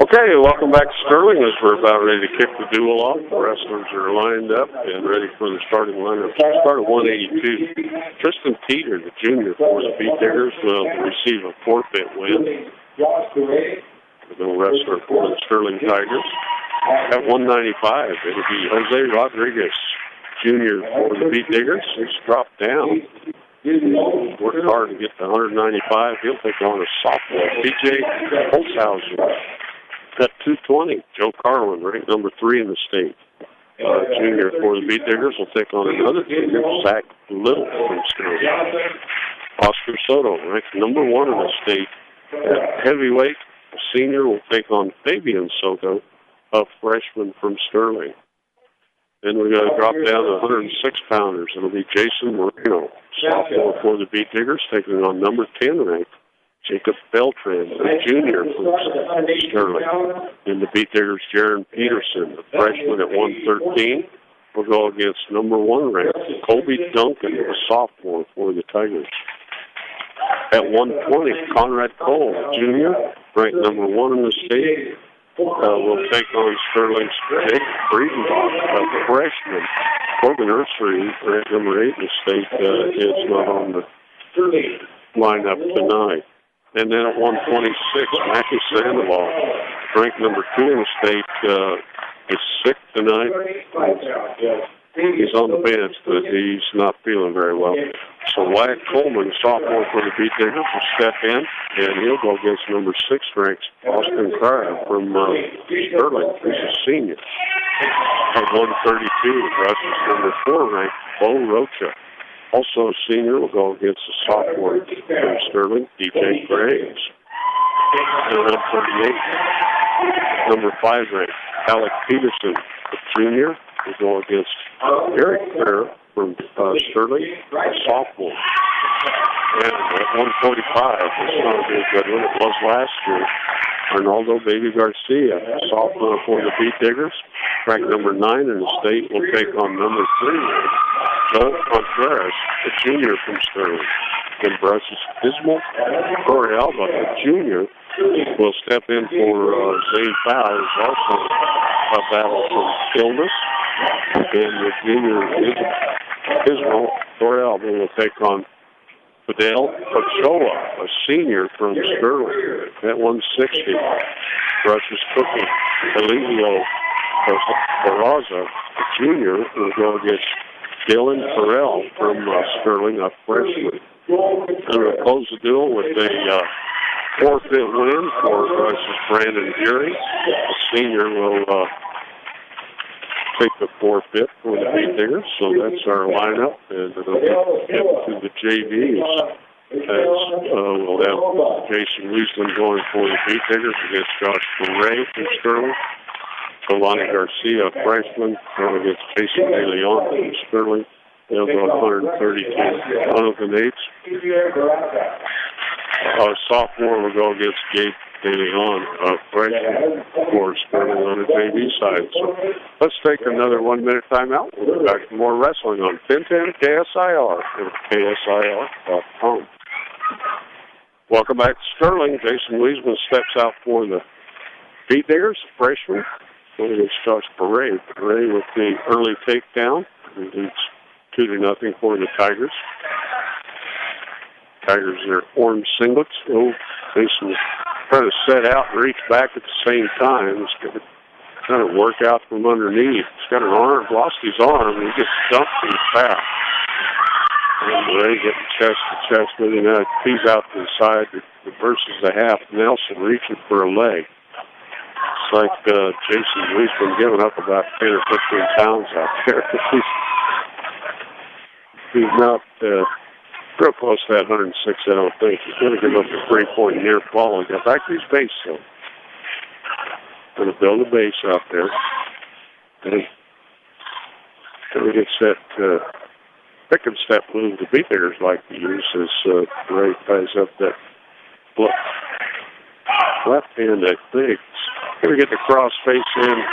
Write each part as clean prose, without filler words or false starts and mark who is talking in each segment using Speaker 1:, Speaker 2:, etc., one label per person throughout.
Speaker 1: Okay, welcome back to Sterling as we're about ready to kick the duel off. The wrestlers are lined up and ready for the starting lineup. Start at 182. Tristan Peter, the junior for the Beat Diggers, will receive a forfeit win. The middle wrestler for the Sterling Tigers. At 195, it'll be Jose Rodriguez, junior for the Beat Diggers. He's dropped down. Worked hard to get to 195. He'll take on a sophomore, TJ Holzhausen. At 220, Joe Carlin, ranked number 3 in the state. Junior for the Beat Diggers will take on another junior, Zach Little from Sterling. Oscar Soto, ranked number 1 in the state. At heavyweight, a senior will take on Fabian Soto, a freshman from Sterling. Then we're going to drop down to 106-pounders. It'll be Jason Moreno, sophomore for the Beat Diggers, taking on number 10 ranked Jacob Beltran, a junior from Sterling. In the Beat Diggers, Jaron Peterson, a freshman at 113, will go against number 1 ranked Colby Duncan, a sophomore for the Tigers. At 120, Conrad Cole, a junior, ranked number 1 in the state, will take on Sterling's Jake Friedenbach, a freshman. Corbin Ursery, ranked number 8 in the state, is not on the lineup tonight. And then at 126, Mackie Sandoval, ranked number 2 in the state, is sick tonight. He's on the bench, but he's not feeling very well. So Wyatt Coleman, sophomore for the Beat Diggers, will step in, and he'll go against number 6 ranked Austin Cryer from Sterling, who's a senior. At 132, versus number 4 ranked Bo Rocha. Also a senior will go against the sophomore from Sterling, DJ Graves. And at 138, number 5 ranked Alec Peterson, a junior, will go against Eric Fair from Sterling, a sophomore. And at 145, it's going to be a good one. It was last year. Arnaldo Baby Garcia, sophomore for the Beat Diggers, ranked number 9 in the state, will take on number 3 ranked Joel Contreras, a junior from Sterling. Then versus Ismael Torrealba, a junior, will step in for Zane Fowler, who's also a battle from illness. And the junior Ismael Torrealba will take on Fidel Ochoa, a senior from Sterling. At 160, versus Cookie Elizio Barraza, a junior, will go against Dylan Farrell from Sterling, a freshman. And we'll close the duel with a forfeit win for versus Brandon Geary. The senior will take the forfeit for the Beat Diggers. So that's our lineup, and it'll get to the JVs. We'll have Jason Wiesland going for the Beat Diggers against Josh Beret from Sterling. Solani Garcia, freshman, going against Jason De Leon from Sterling. They'll go 132. Jonathan Yates, sophomore, will go against Gabe De Leon, freshman for Sterling on the JV side. So let's take another 1-minute timeout. We'll be back to more wrestling on 1010 KSIR and KSIR.com. Welcome back to Sterling. Jason Wiesman steps out for the Beat Diggers, freshman. It starts Parade. Parade with the early takedown. It's 2-0 for the Tigers. Tigers, their orange singlets. Jason trying to set out and reach back at the same time. He's going to kind of work out from underneath. He's got an arm, lost his arm, and he gets dumped in the foul. And they get chest to chest with him. Now it tees out to the side versus the half. Nelson reaching for a leg. It's like Jason Wiesman giving up about 10 or 15 pounds out there. He's not real close to that 106, I don't think. He's going to give up a 3-point near ball and get back to his base, though. Going to build a base out there. And he gets that pick and step move the Beat Diggers like to use as Ray ties up that left hand, I think. Going to get the cross face in,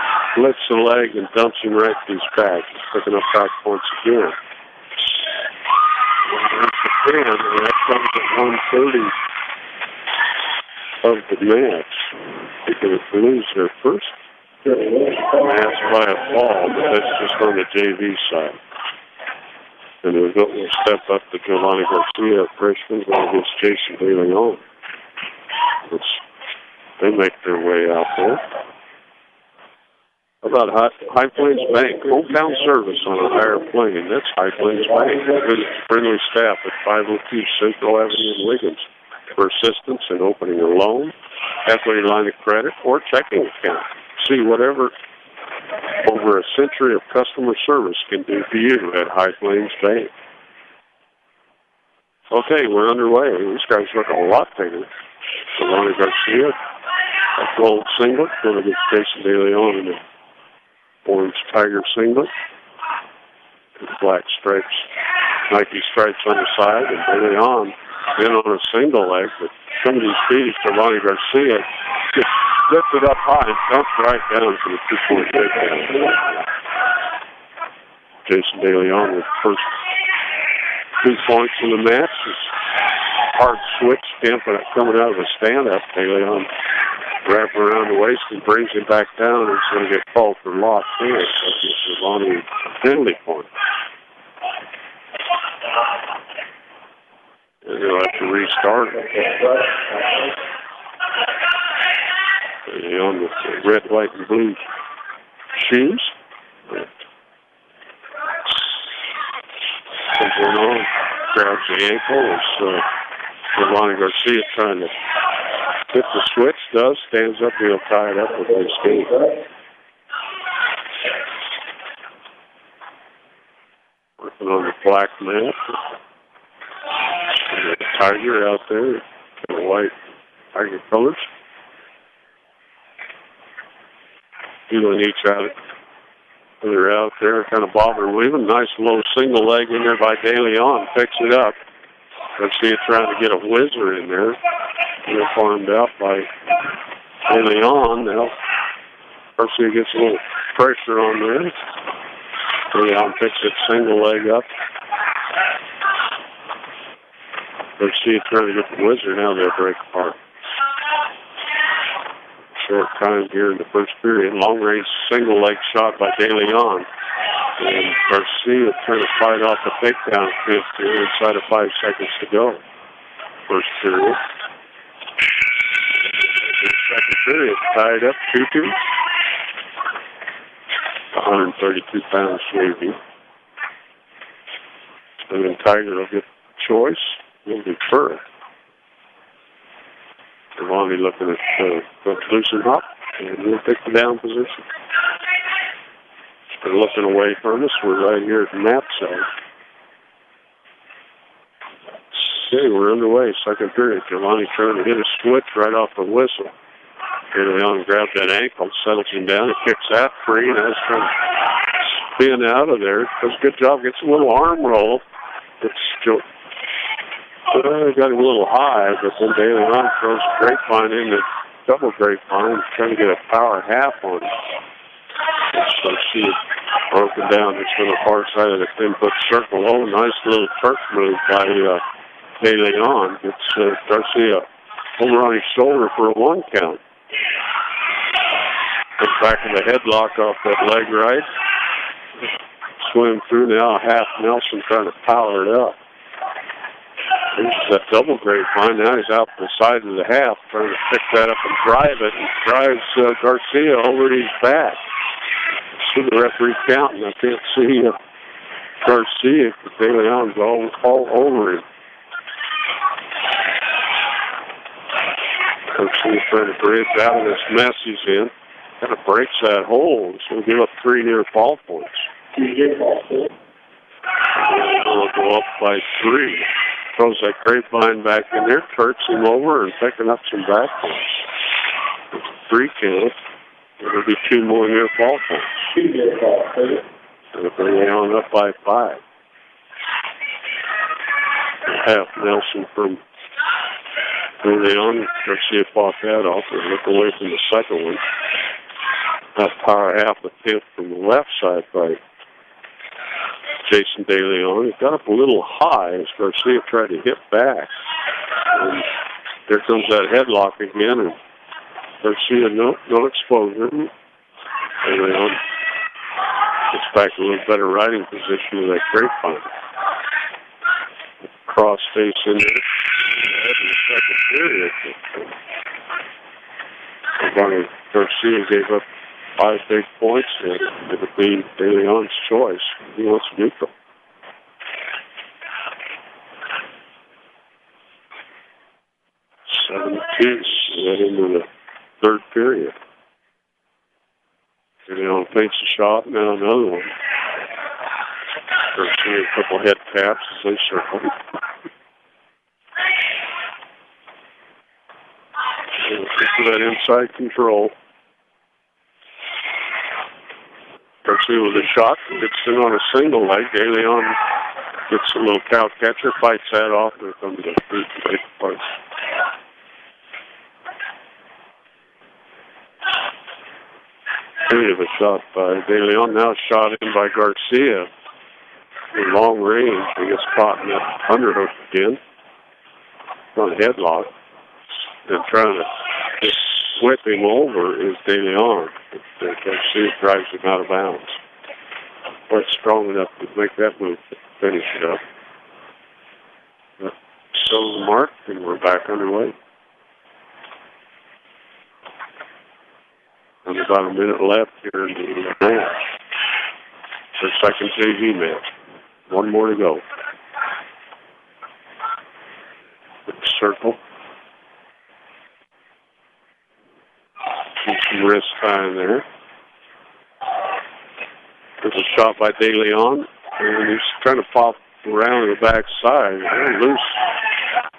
Speaker 1: lifts the leg, and dumps him right to his back. He's picking up 5 points again. And that comes at 1:30 of the match. Picking up Blues their first match by a fall, but that's just on the JV side. And the result will step up to Giovanni Garcia, freshman, against Jason De Leon. They make their way out there. How about High Plains Bank? Hometown service on a higher plane. That's High Plains Bank. Visit friendly staff at 502 Central Avenue in Wiggins for assistance in opening a loan, equity line of credit, or checking account. See whatever over a century of customer service can do for you at High Plains Bank. Okay, we're underway. These guys look a lot bigger. Giovanni Garcia, a gold singlet, going against Jason De Leon in the orange tiger singlet. And black stripes, Nike stripes on the side, and De Leon in on a single leg. But some of these feet, Giovanni Garcia just lifted up high and dumped right down for the 2-point takedown. Jason De Leon with the first 2 points in the match. Hard switch, coming out of a stand-up. De Leon wrapping around the waist and brings him back down, and it's going to get called for lost hands. That's just Giovanni penalty point. And they'll have to restart it. De Leon with the red, white, and blue shoes. Something on. Grabs the ankle. It's Giovanni Garcia trying to hit the switch. Does. Stands up. He'll tie it up with his feet. Working on the black mat. And the tiger out there. Kind of white tiger colors. Feeling each other. They're out there, kind of bobbing and weaving. Nice low single leg in there by De Leon. Picks it up. Garcia trying to get a whizzer in there. They're farmed out by De Leon. Now, Garcia gets a little pressure on there. De Leon picks it single leg up. Garcia trying to get the whizzer. Now they'll break apart. Short time here in the first period. Long range single leg shot by De Leon. And Garcia trying to fight off the takedown fifth here inside of 5 seconds to go. First period. Second period tied up 2-2. 132 pounds JV. And then Tiger will get the choice. He'll defer. Giovanni looking at loosen up, and we'll take the down position. They're looking away from us. We're right here at the map side. Okay, we're underway. Second period. Giovanni trying to hit a switch right off the whistle. De Leon grabs that ankle, settles him down, and kicks that free. Now he's trying to spin out of there. Does a good job. Gets a little arm roll. It's still... got him a little high, but then De Leon throws a grapevine in the double grapevine, trying to get a power half on it. So she broken down just on the far side of the 10-foot circle. Oh, nice little Turk move by De Leon. It's Garcia over on his shoulder for a 1 count. Gets back in the headlock off that leg right. Swim through now, half Nelson trying to power it up. There's that double grapevine. Now he's out the side of the half, trying to pick that up and drive it. And drives Garcia over his back. See the referee counting. I can't see Garcia because De Leon's all over him. Garcia trying to bridge out of this mess he's in. Kind of breaks that hold. So we'll give up 3 near fall points. We'll go up by 3. Throws that grapevine back in there, turns him over, and picking up some back points. 3 count. There'll be 2 more near fall points. And if they on up by 5. Half Nelson from De Leon. Garcia fought that off and look away from the second one. That power half the 10th from the left side by Jason De Leon. He got up a little high as Garcia tried to hit back. And there comes that headlock again, and Garcia, no exposure. De Leon gets back a little better riding position with that grapevine. Cross face in there. In the second period. Garcia gave up 5 big points, and it would be De Leon's choice. He wants neutral. Into the third period. De Leon fakes a shot, now another one. Garcia a couple head taps as they circle. For that inside control. Garcia with a shot, gets in on a single leg. De Leon gets a little cow catcher, fights that off, and comes to the big place. Of a shot by De Leon, now shot in by Garcia. In long range, he gets caught in that underhook again. On a headlock. And trying to just whip him over is De Leon. Garcia drives him out of bounds. Quite strong enough to make that move to finish it up. But so the mark, and we're back underway. And about a minute left here in the match. The second JV match. One more to go. Circle. Keep some wrist time there. There's a shot by De Leon, and he's trying to pop around the backside. Loose.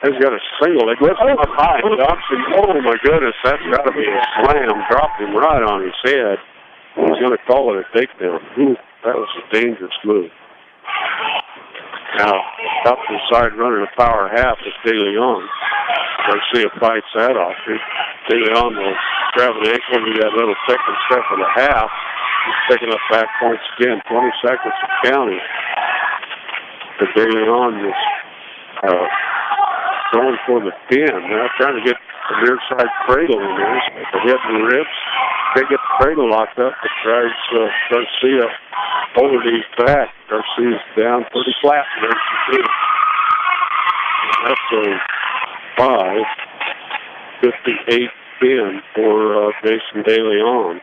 Speaker 1: He's got a single. They lifts him up high. Oh, my goodness. That's got to be a slam. Dropped him right on his head. He's going to call it a takedown. That was a dangerous move. Now, up to the side running a power half with De Leon. Garcia fights that off. De Leon will grab an ankle to that little second step of the half. He's picking up back points again. 20 seconds of counting. But De Leon is going for the pin. Now trying to get the near side cradle in there. The head and the ribs. They get the cradle locked up. It drives Garcia over to his back. Garcia's down pretty flat. That's a 5-58 pin for Jason De Leon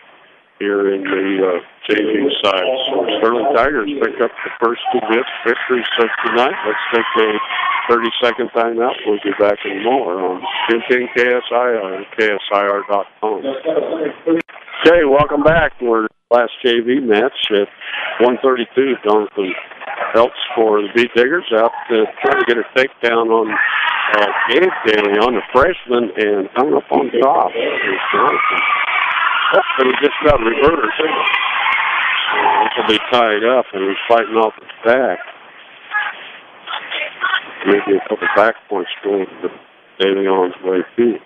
Speaker 1: here in the JV side. So Sterling Tigers pick up the first 2 bits. Victory says tonight. Let's take a 30-second timeout. We'll be back in more on 1010 KSIR and KSIR.com. Okay, welcome back. We're last JV match at 132. Jonathan Eltz for the Beat Diggers out trying to get a takedown on Gabe De Leon, the freshman, and coming up on top is Jonathan. But he just got reversed. This will be tied up, and he's fighting off his back. Maybe a couple back points going to De Leon's way, too.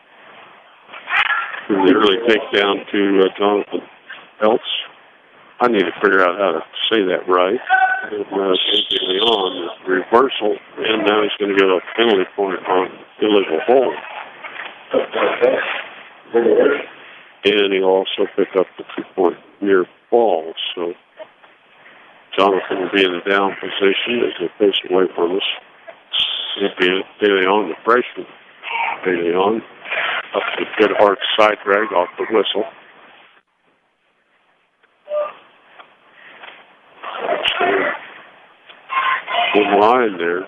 Speaker 1: The early takedown to Jonathan Eltz. I need to figure out how to say that right. And De Leon, reversal, and now he's going to get a penalty point on illegal hold. And he'll also pick up the 2-point near fall. So Jonathan will be in a down position as they face away from us. It'll be De Leon, the freshman. De Leon up to the good hard side drag off the whistle. In line there,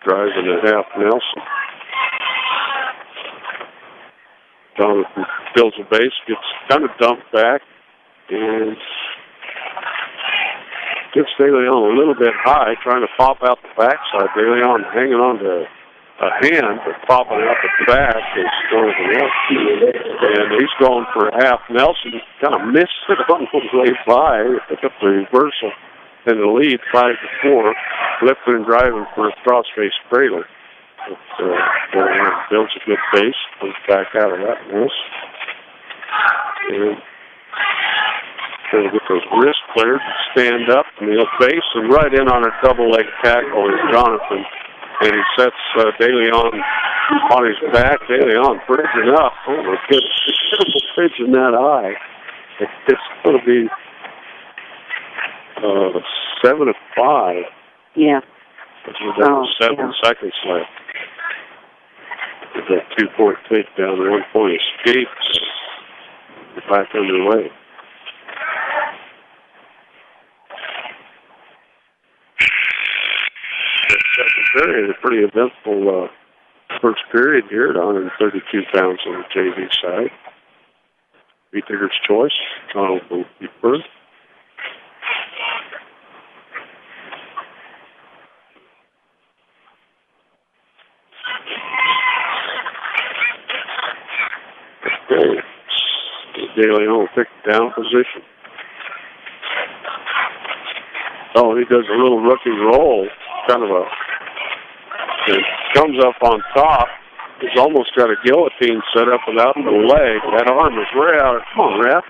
Speaker 1: driving a half Nelson. Jonathan fills the base, gets kind of dumped back, and gets De Leon a little bit high, trying to pop out the backside. De Leon hanging on to a hand, but popping up at the back is Jonathan Eltz. And he's going for a half Nelson. Kind of missed it on the way by. Pick up the reversal in the lead, 5-4. Lifting and driving for a cross-face cradle. Builds a good base, comes back out of that mess. And trying to get those wrists cleared, stand up, and he'll face, and right in on a double leg tackle is Jonathan. And he sets De Leon on his back. De Leon bridging up. Oh, my goodness. Beautiful pitch in that eye. It's going to be 7-5.
Speaker 2: Yeah.
Speaker 1: We've got 7 seconds left. With that 2-point takedown, 1-point escape. Back underway. Second period, a pretty eventful first period here at 132 pounds on the JV side. Beater's choice, Donald will be first. Okay. De Leon will pick down position. Oh, he does a little rookie roll, kind of a, and comes up on top. He's almost got a guillotine set up without the leg. That arm is way out. Come on, ref.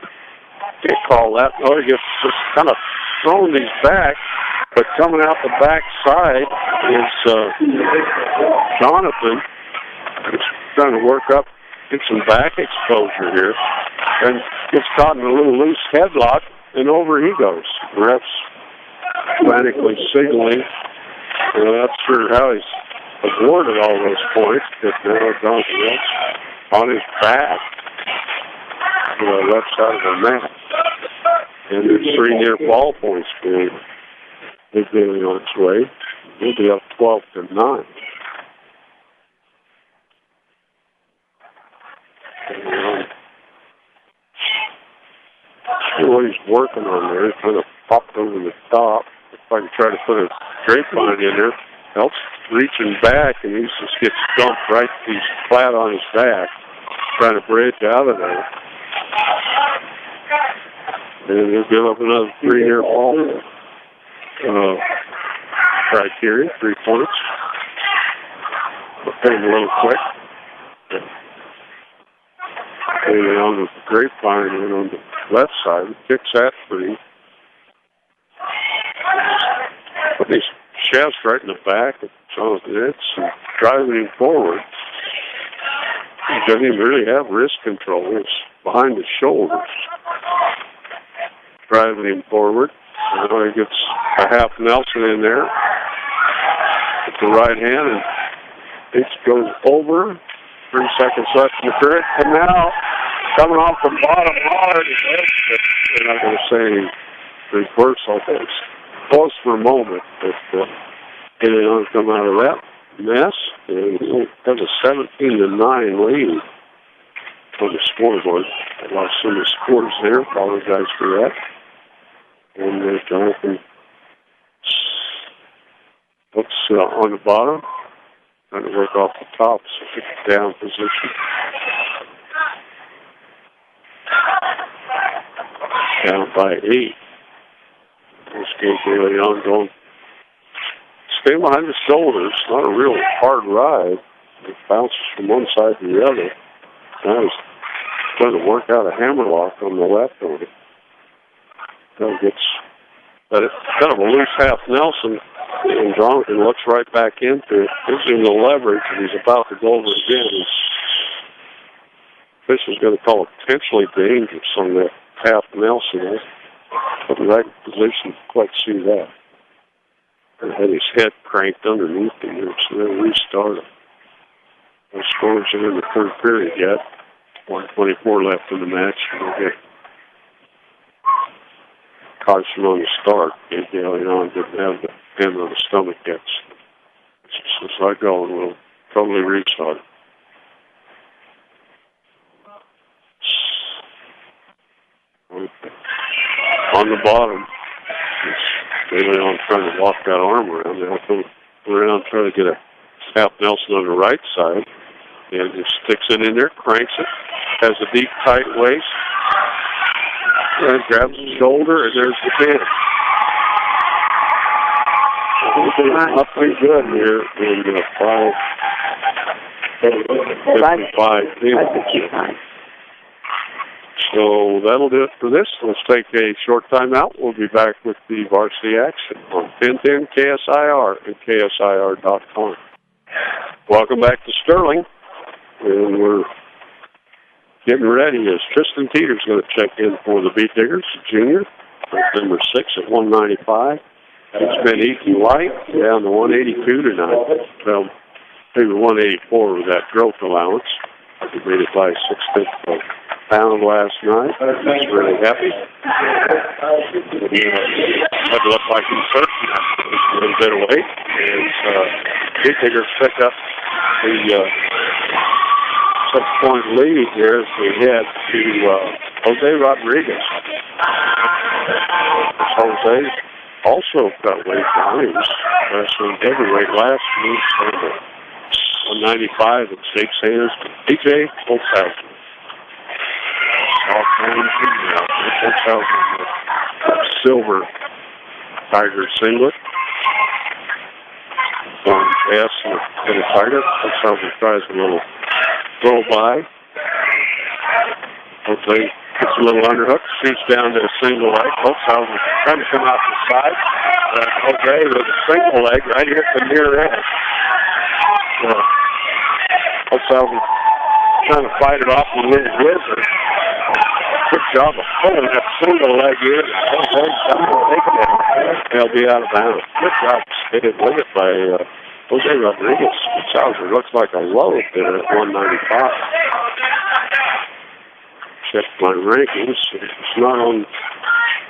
Speaker 1: Can't call that. No, he gets just kind of thrown these back, but coming out the back side is Jonathan. He's trying to work up, get some back exposure here, and gets caught in a little loose headlock, and over he goes. The ref's frantically signaling. Not sure how he's awarded all those points, but now Jonathan on his back to the left side of the mat. And there's 3 near ball points being on its way. He'll be up 12-9. See what he's working on there. He kind of popped over the top. If I can try to put a grapevine in there, helps reaching back, and he just gets dumped right. He's flat on his back, trying to bridge out of there. And he'll give up another 3 near ball. Criteria, 3 points. We'll pay him a little quick. And on the grapevine and on the left side, kicks that free. Put his chest right in the back of Jonathan Itz and driving him forward. He doesn't even really have wrist control. It's behind his shoulders. Driving him forward. Now he gets a half Nelson in there with the right hand, and it goes over. 3 seconds left in the period. And now, coming off the bottom hard, they're not going to say reversal. It's close for a moment, but they don't come out of that mess. And has a 17-9 lead on the scoreboard. I lost some of the scores there. Apologize for that. And there's Jonathan looks on the bottom, trying to work off the top, so down position. Down by 8. This game's really ongoing. Stay behind the shoulders. Not a real hard ride. It bounces from one side to the other. Now he's trying to work out a hammerlock on the left of it. That gets kind of a loose half Nelson, and Jonathan looks right back into it. Gives him the leverage, and he's about to go over again. Official's going to call it potentially dangerous on that half Nelson. But the right position to quite see that. And had his head cranked underneath him here, so they'll restart it. No scores are in the third period yet. 1:24 left in the match. We'll get caution on the start. De Leon didn't have the hand on the stomach yet. So as I go, and we'll totally restart. On the bottom, De Leon trying to walk that arm around. They'll come around, try to get a half Nelson on the right side. And just sticks it in there, cranks it, has a deep, tight waist, and grabs his shoulder, and there's the pin. Not pretty good here in 5:55. So that'll do it for this. Let's take a short time out. We'll be back with the varsity action on 1010 KSIR and KSIR.com. Welcome back to Sterling. And we're getting ready as Tristan Teeter's going to check in for the Beat Diggers, junior, number 6 at 195. It's been eating light, down to 182 tonight. Well, maybe 184 with that growth allowance. We made it by 6/5 of a pound last night. He's really happy. It looked like he's hurting a little bit of weight. And Beat Diggers pick up the 6-point lead here as we head to Jose Rodriguez. Jose also got weight down. He was wrestling heavyweight last week, so 195 in stakes hands to DJ Holtzhausen. All-time junior out there. Holtzhausen with silver Tiger singlet. On S and a Tiger. Holtzhausen tries a little throw by. Jose gets a little underhook, shoots down to a single leg. Holtzhausen trying to come out the side. Jose with a single leg right here at the near edge. Holtzhausen trying to fight it off with a little wizard. Good job of pulling that single leg in. They'll be out of bounds. Good job of limit by Jose Rodriguez. Holtzhausen looks like a low there at 195. Check my rankings. It's not on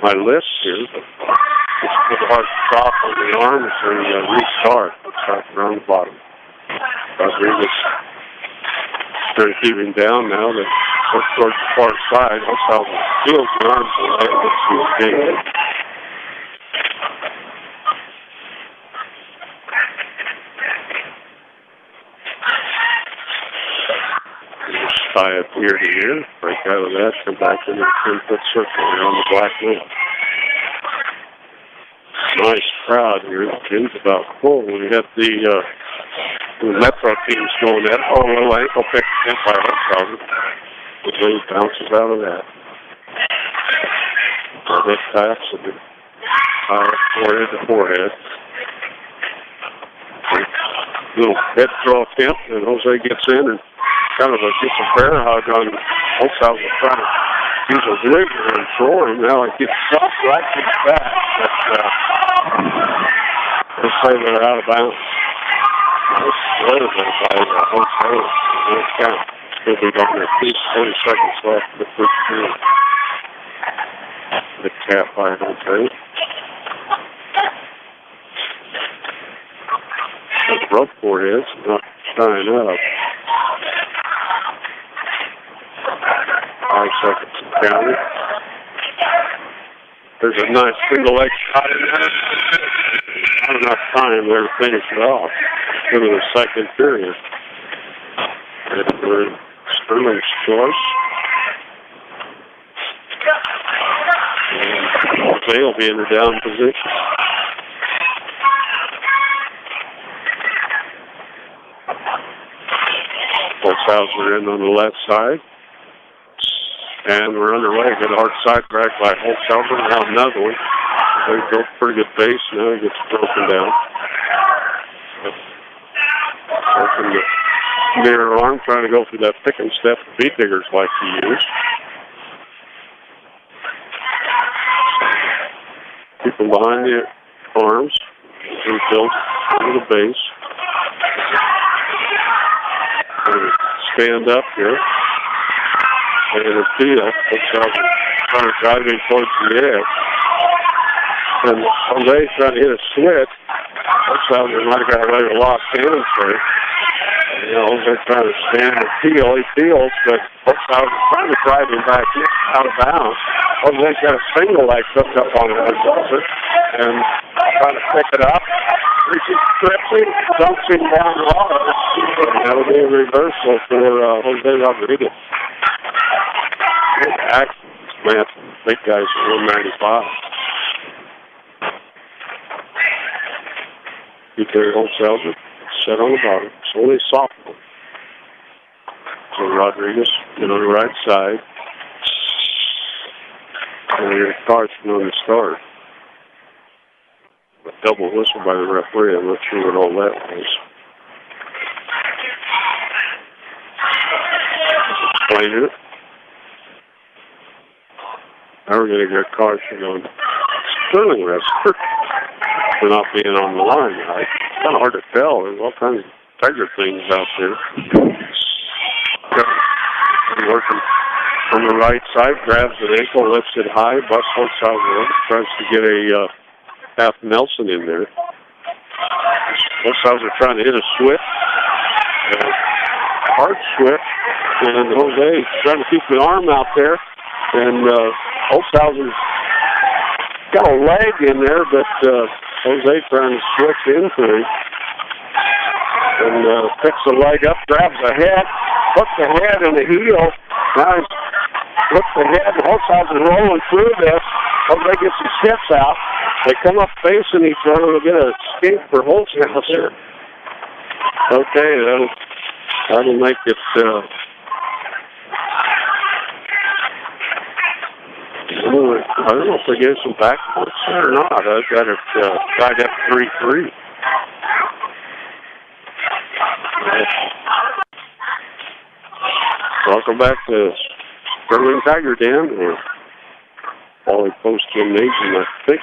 Speaker 1: my list here, but it's a hard stop on the arms and restart. Start around the bottom. Rodriguez trying to keep him down now. They look towards the far side. Holtzhausen feels the arms away against his gate. Tie up ear to ear, break out of that, come back into the 10-foot circle here on the black rim. Nice crowd here. The gym's about full. We got the Metro teams going at it. Oh, a little ankle pick in by Holtzhausen. The lead bounces out of that. Head taps and forehead to forehead. Little head throw attempt, and Jose gets in and kind of gets a bear hug on Holtzhausen trying to use a rigger and throw him. Now it gets stuck right to the back. But let's say they're out of bounds. Nice by Holtzhausen. Nice count. Still be on their feet. 40 seconds left in the first period. The tap by Jose. The rope forehead's not tying up. 5 seconds to count it. There's a nice single leg shot in there. Not enough time there to finish it off into the second period. And we're in Sterling's choice. And Jose will be in the down position. Holtzhausen in on the left side. And we're underway. Got a hard side drag by Holtzhausen. Now another one. They go pretty good base. Now he gets broken down. Open the near arm, trying to go for that pick and step the Beat Diggers like to use. Keep them behind the arms. Rebuild to the base. And stand up here. And a field. Holtzhausen trying to drive him towards the edge. And Jose's trying to hit a switch. Holtzhausen might have got a rather lost hands there. You know, Jose's trying to stand and peel. He peels, but Holtzhausen's trying to drive him back out of bounds. Jose's got a single leg hooked up on Holtzhausen and trying to pick it up. Reaches, trips him, dumps him down the water. And that'll be a reversal for Jose Rodriguez. Action, man, big guys at 195. Keep their Holtzhausen set on the bottom. It's only sophomore. So Rodriguez, on the right side. And here's Carson on the start. A double whistle by the referee. I'm not sure what all that was. playing it. Now we're going to get caution on Sterling Wrestler for not being on the line. It's kind of hard to tell. There's all kinds of tiger things out there. Working from the right side, grabs an ankle, lifts it high, busts Holzhauser, tries to get a half Nelson in there. Holzhauser trying to hit a switch, hard switch, and Jose trying to keep the arm out there, and Holzhauser's got a leg in there, but Jose trying to switch into him, and picks the leg up, grabs the head, puts the head in the heel. Now he's puts the head, and Holzhauser's rolling through this. Jose gets his hips out. They come up facing each other. We'll get an escape for Holzhauser. Okay, that'll make it. I don't know if they gave some backwards or not. I've got it tied up 3-3. Welcome back to Sterling Tiger Den, or Poly Post Gymnasium, I think,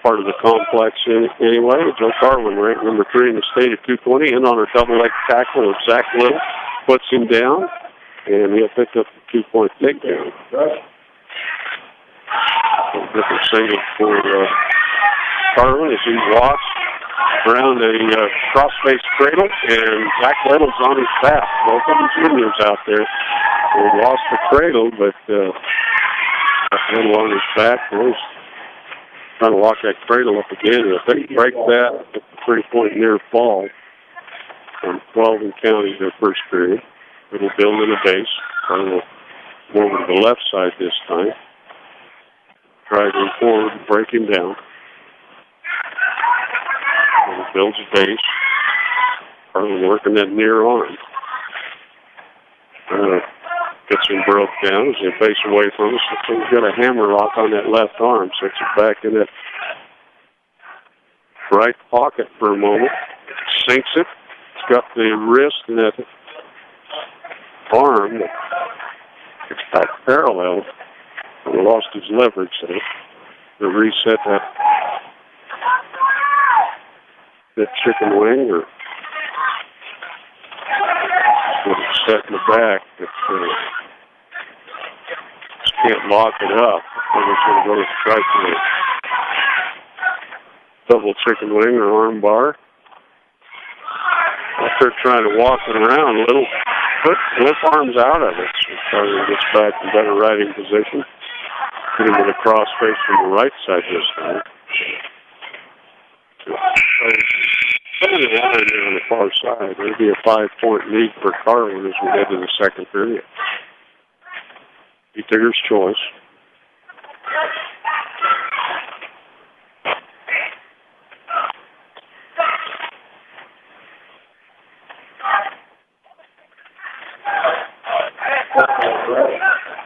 Speaker 1: part of the complex anyway. Joe Carlin, ranked number 3 in the state at 220, in on a double-leg tackle of Zach Little, puts him down, and he'll pick up the 2-point takedown. Different single for Carlin as he walks around a cross-face cradle, and Zach Little's on his back. Both of the juniors out there. He lost the cradle, but Zach Little on his back. He's trying to walk that cradle up again. If they break that, it's a 3-point near fall from 12 and counting their first period. It'll build in a base. Carlin will over to the left side this time. Driving forward, breaking down. And builds a base. Carlin working that near arm. Gets him broke down as they face away from us. He's got a hammer lock on that left arm. Sets it back in that right pocket for a moment. Sinks it. It's got the wrist and that arm. It's back parallel. He lost his leverage there. To reset that chicken wing, or set in the back. Just can't lock it up. I'm just going to go to strike with a double chicken wing or arm bar. After trying to walk it around, Little lift arms out of it. So Carlin gets back in better riding position. Hit him with a cross face from the right side this time. So, on the far side. It'll be a 5-point lead for Carlin as we head to the second period. Digger's choice.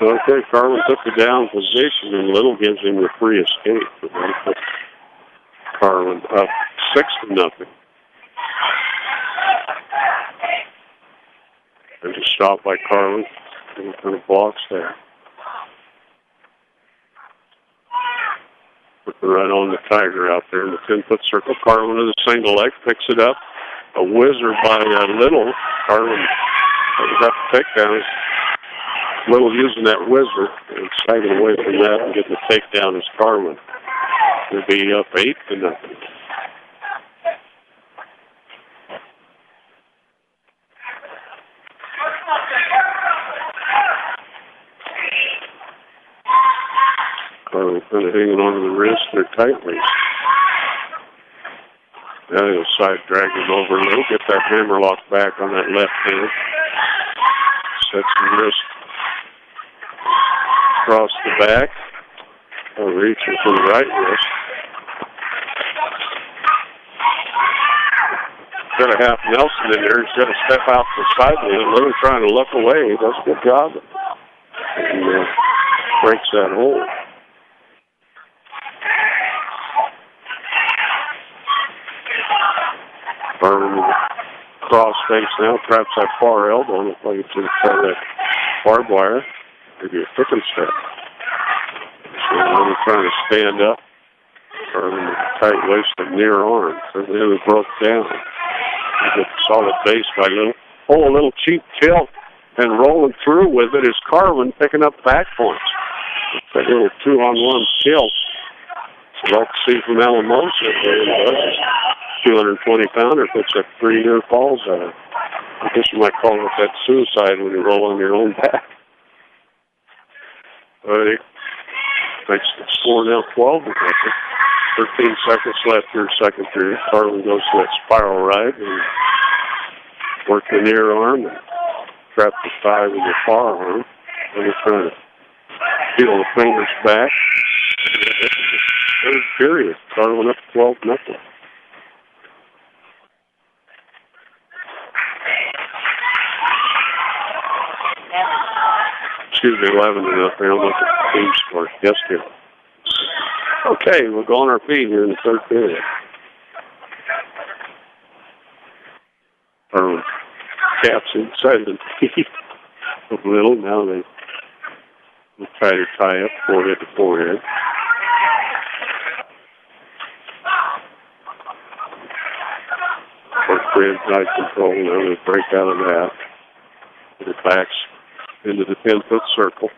Speaker 1: Okay, Carlin took the down position, and Little gives him the free escape. Carlin up 6-0. There's a stop by Carlin. And kind of blocks there. Put right on the Tiger out there in the 10-foot circle. Carlin with a single leg, picks it up. A whizzer by Little. Carlin got the takedown. Little using that whizzer and staying away from that and getting the takedown as Carlin. He'll be up 8-0. Carlin kind of hanging onto the wrist there tightly. Now he'll side drag him over a little, get that hammer lock back on that left hand. Sets the wrist across the back. Reaching for the right wrist. Got a half Nelson in there. He's got to step out to the sideline. Little trying to look away. He does a good job. And breaks that hold. Carlin cross face now. Traps that far elbow. Looks like it's going to try that barbed wire, maybe a pick and step. So I'm trying to stand up, turning the tight waist and near arm. So then it broke down. He gets solid base by a little cheap tilt and rolling through with it is Carlin picking up back points. That little 2-on-1 tilt. So like to see from Alamosa, 220-pounder puts up 3 near falls out of it. I guess you might call it that suicide when you roll on your own back. But it makes the score now 12 to 13 seconds left here, second period. Carlin goes to that spiral right and work the near arm and trap the thigh with the far arm. And he's trying to feel the fingers back. Third period. Carlin up 12-0. Excuse me, 11-0. I'll look at the team score. Yes, dear. Okay, we'll go on our feet here in the third period. Caps inside the teeth a little. Now they will try to tie up forehead to forehead. Ribs, nice control. Now they break out of that. Their backs into the 10-foot circle.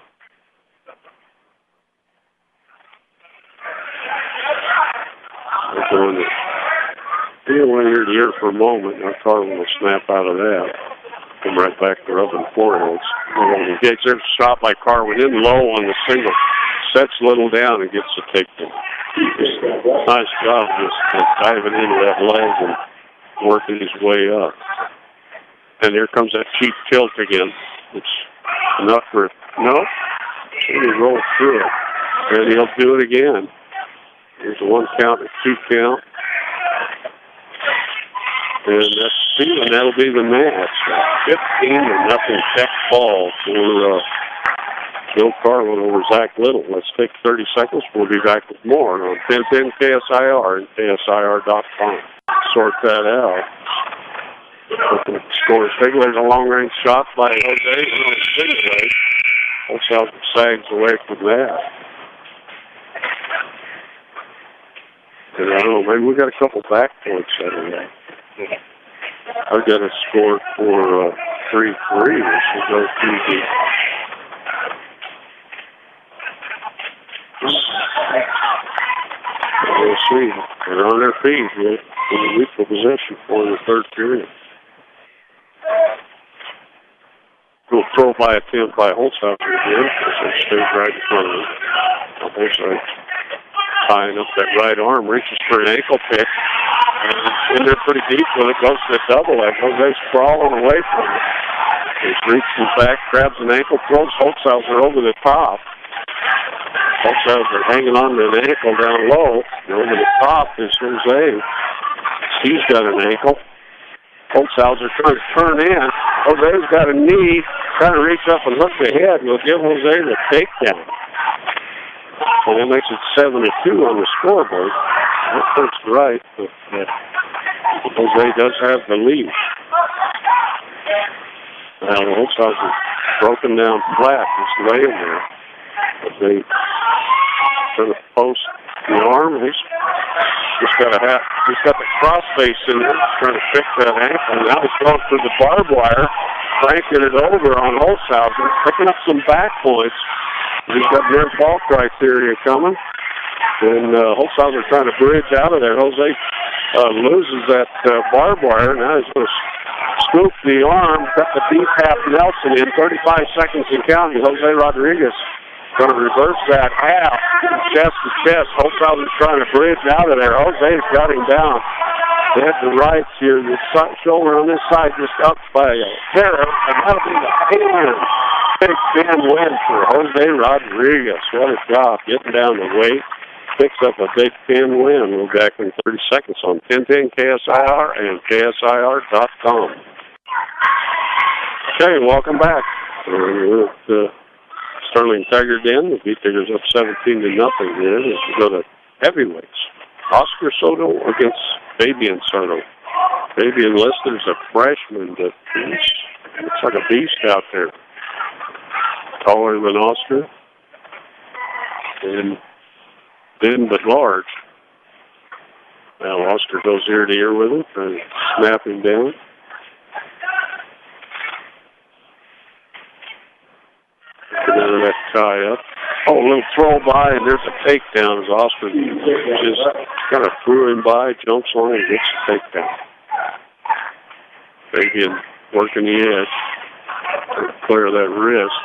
Speaker 1: They're going to feel in here for a moment. Now Carlin will snap out of that. Come right back to rubbing foreheads. Gets their shot by Carlin in low on the single. Sets Little down and gets the takedown. Nice job just diving into that leg and working his way up. And here comes that cheap tilt again. It's enough for, no, he rolls through it. And he'll do it again. There's a 1 count, a 2 count. And that's Steven, that'll be the match. 15-0 tech ball for Bill Carlin over Zach Little. Let's take 30 seconds. We'll be back with more on 1010 KSIR and KSIR.com. Sort that out. Scores Figler's a long-range shot by Jose. Holzhausen sags away from that. And I don't know, maybe we got a couple back points out of that. I've got a score for 3-3. This will go through the... We'll see. They're on their feet here in the equal possession for the third period. We'll throw by attempt by Holzhausen again. So it stays right in front of him. Holzhausen tying up that right arm, reaches for an ankle pick. And in there pretty deep with it, goes to the double leg. Jose's crawling away from it. He's reaching back, grabs an ankle, throws Holzhausen over the top. Holzhausen hanging on to an ankle down low. And over the top is Jose. He's got an ankle. Holzhausen trying to turn in. Jose's got a knee, trying to reach up and hook the head. We'll give Jose the takedown. And that makes it 7-2 on the scoreboard. That looks right, but Jose does have the lead. Now, Holzhausen broken down flat, just laying there. But they trying to post the arm. He's got the cross face in there, trying to fix that ankle. Now he's going through the barbed wire, cranking it over on Holzhausen, picking up some back points. He's got near fall criteria coming. And Holzhausen trying to bridge out of there. Jose loses that barbed wire. Now he's going to scoop the arm, cut the deep half Nelson in 35 seconds and counting. Jose Rodriguez going to reverse that half, chest to chest. Holzhausen's trying to bridge out of there. Jose's got him down. Head to right here. The shoulder on this side just up by a hair. And that'll be the hand. Big 10 win for Jose Rodriguez. What a job getting down the weight. Picks up a Big 10 win. We'll be back in 30 seconds on 1010 KSIR and KSIR.com. Okay, welcome back. We're at Sterling Tiger Den. The Beat Tigers up 17-0 here. As we go to heavyweights. Oscar Soto against Fabian Soto. Fabian Lister's a freshman, but looks like a beast out there. taller than Oscar, and thin but large. Now Oscar goes ear to ear with him, trying to snap him down. And then that tie up. Oh, a little throw by, and there's a takedown as Oscar just kind of threw him by, jumps on and gets the takedown. Fabian working the edge to clear that wrist.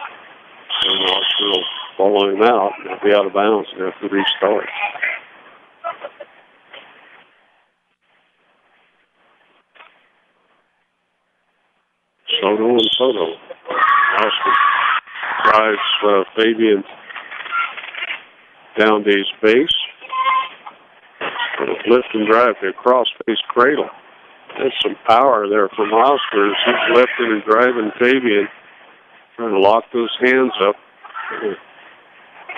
Speaker 1: And Oscar will follow him out. He'll be out of bounds and have to restart. Soto and Soto. Oscar drives Fabian down to his base. Lift and drive to a cross-face cradle. There's some power there from Oscar. He's lifting and driving Fabian, trying to lock those hands up.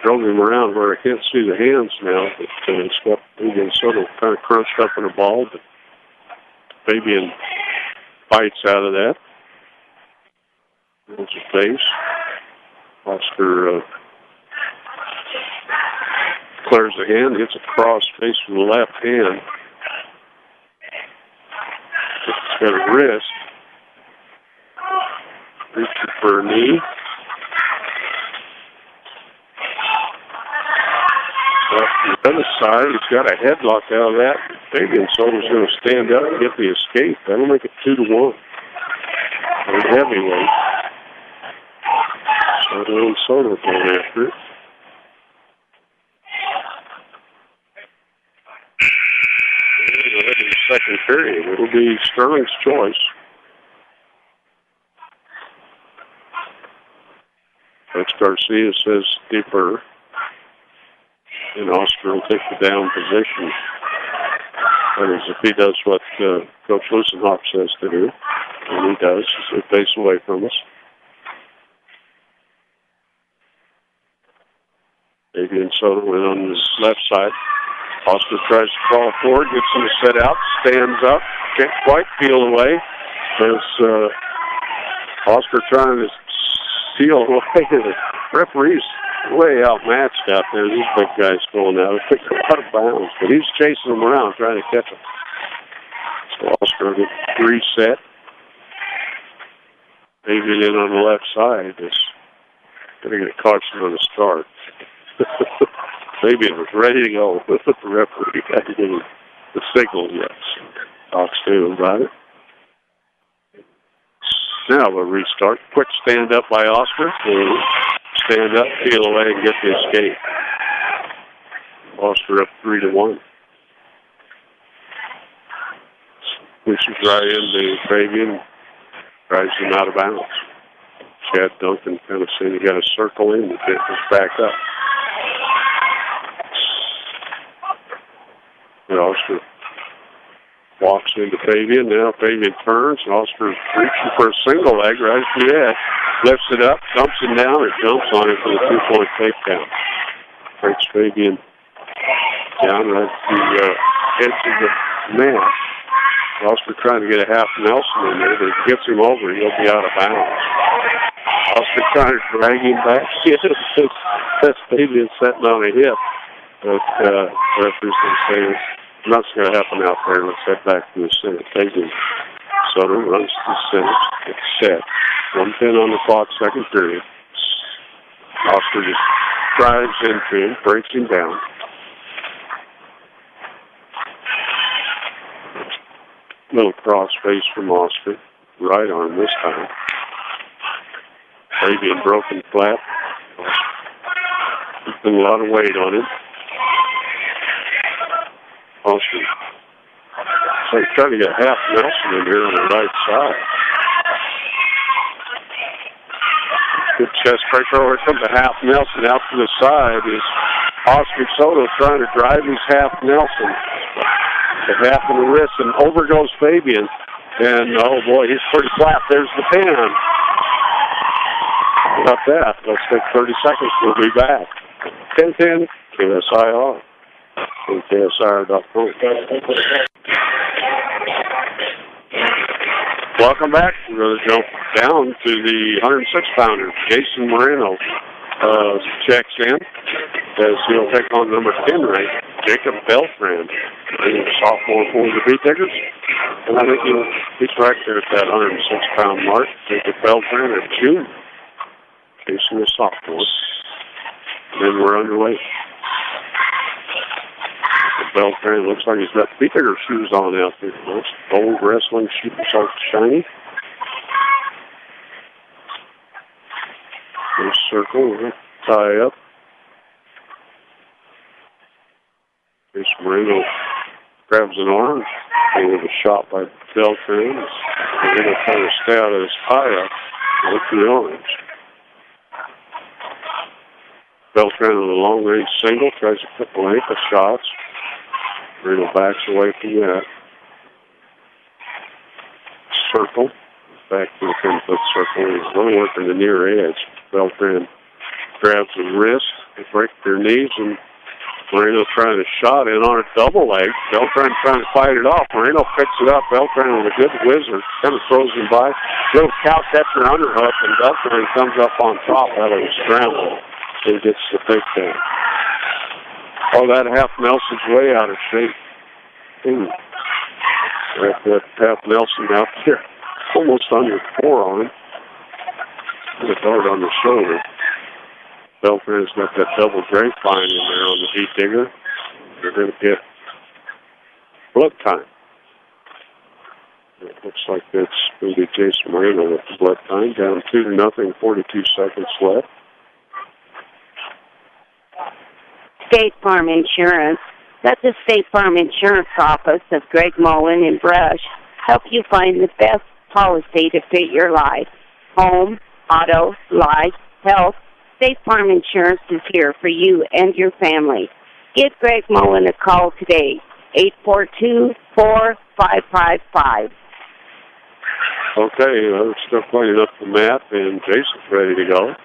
Speaker 1: Drove him around where I can't see the hands now. But it's got Fabian Soto kind of crunched up in a ball. But Fabian fights out of that. There's a face. Oscar clears the hand, hits a cross face with the left hand. It's got a wrist. Reaching for a knee. The other side, he's got a headlock out of that. Fabian Soto's going to stand up and get the escape. That'll make it 2-1. And heavyweight. Soto and Soto going after it. In the second period, it'll be Sterling's choice. That's Garcia says deeper. And Oscar will take the down position. That is, if he does what Coach Lusenhoff says to do, and he does, he's a pace away from us. Fabian Soto went on the left side. Oscar tries to crawl forward, gets him to set out, stands up, can't quite peel away. There's Oscar trying to seal away. The referee's way outmatched out there. These big guys going out. They picked out of bounds, but he's chasing them around, trying to catch them. So Oscar gets reset. Fabian in on the left side. It's going to get a caution on the start. Fabian was ready to go, but the referee hadn't given the signal yet. Talks to him about it. Now we'll restart. Quick stand up by Oscar. Stand up, peel away, and get the escape. Oscar up 3-1. Pushes right into Fabian, drives him out of bounds. Chad Duncan kind of saying he got to circle in to get this back up. And Oscar walks into Fabian. Now Fabian turns, and Oscar's reaching for a single leg right at the edge. Lifts it up, dumps him down, or jumps on it for the 2-point takedown. Breaks Fabian down right at the edge of the mat. Oscar trying to get a half Nelson in there, but if he gets him over, he'll be out of bounds. Oscar trying to drag him back. That's Fabian sitting on a hip. But referee's going to say nothing's going to happen out there. Let's head back to the center. Fabian Soto runs to the center. It's set. 1:10 on the clock, second period. Oscar just drives into him, breaks him down. Little cross face from Oscar. Right arm this time. Fabian broken flat. There's been a lot of weight on him. Oscar. So he's trying to get half Nelson in here on the right side. Good chest breaker. Over comes a half Nelson out to the side. Is Oscar Soto trying to drive his half Nelson. The half in the wrist, and over goes Fabian. And, oh boy, he's pretty flat. There's the pin. How about that? Let's take 30 seconds. We'll be back. 10-10, KSIR. And KSIR.com. Welcome back. We're going to jump down to the 106-pounder. Jason Moreno checks in as he'll take on number 10 ranked Jacob Beltran, a sophomore for the Beat Diggers. And I think he's right there at that 106-pound mark. Jacob Beltran, a junior. Jason, a sophomore. And then we're underway. Beltran looks like he's got Beat Digger shoes on out there. Nice old wrestling shoes, so shiny. Nice circle, tie up. Chase Moreno grabs an arm. With a shot by Beltran. And then he'll try to stay out of his tie-up with the orange. Beltran with a long-range single. Tries to put the length of shots. Moreno backs away from that. Circle. Back to the 10-foot circle. He's really working the near edge. Beltran grabs the wrist. They break their knees, and Moreno trying to shot in on a double leg. Beltran trying to fight it off. Moreno picks it up. Beltran with a good whizzer. Kind of throws him by. Little cow catcher underhook, and Beltran comes up on top out of a scramble and gets the takedown. Oh, that half Nelson's way out of shape. That half Nelson out there, almost under forearm. The dart on the shoulder. Beltran's got that double grapevine in there on the Beat Digger. They're going to get blood time. It looks like that's going to be Jason Moreno with the blood time. Down 2-0, 42 seconds left.
Speaker 2: State Farm Insurance. Let the State Farm Insurance Office of Greg Mullen in Brush help you find the best policy to fit your life. Home, auto, life, health. State Farm Insurance is here for you and your family. Give Greg Mullen a call today, 842-4555.
Speaker 1: Okay, we're still cleaning up the mat, and Jason's ready to go.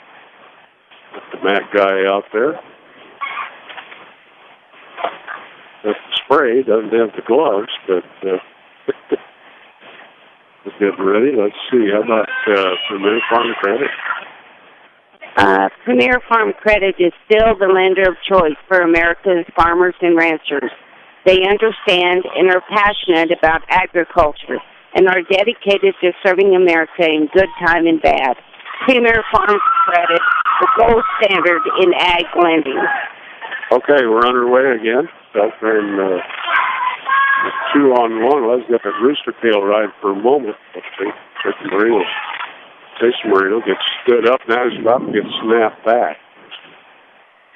Speaker 1: Got the mat guy out there. That's the spray, doesn't have the gloves, but we're getting ready. Let's see, how about Premier Farm Credit?
Speaker 2: Premier Farm Credit is still the lender of choice for America's farmers and ranchers. They understand and are passionate about agriculture and are dedicated to serving America in good time and bad. Premier Farm Credit, the gold standard in ag lending.
Speaker 1: Okay, we're underway again. Beltran 2-on-1. Let's get that rooster tail ride for a moment. Jason Moreno gets stood up. Now he's about to get snapped back.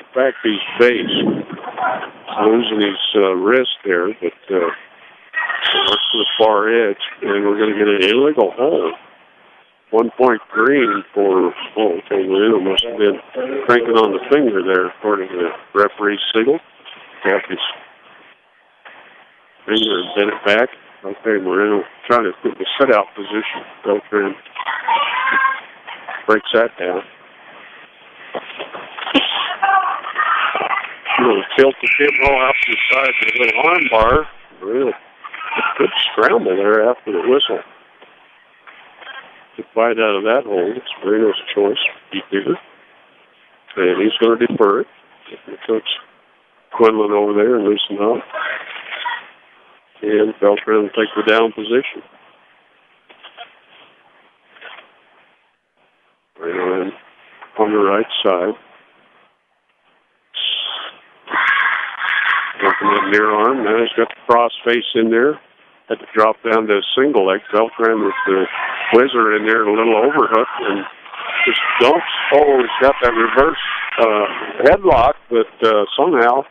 Speaker 1: In fact, he's base. Losing his wrist there, but works to the far edge, and we're going to get an illegal hold. 1 point green for Moreno must have been cranking on the finger there, according to the referee's signal. Tap his finger and bend it back. Okay, Moreno trying to put the set-out position. Beltran breaks that down. Tilt the tip ball out to the side with a little arm bar. Really good scramble there after the whistle. To fight out of that hold, it's Moreno's choice. Beat Digger. And he's going to defer it. The coach Quinlan over there and loosen up. And Beltran will take the down position. Moreno in on the right side. Working that near arm. Now he's got the cross face in there. Had to drop down to a single leg. Beltran with the whizzer in there, a little overhook, and just dumps. Oh, he's got that reverse headlock, but somehow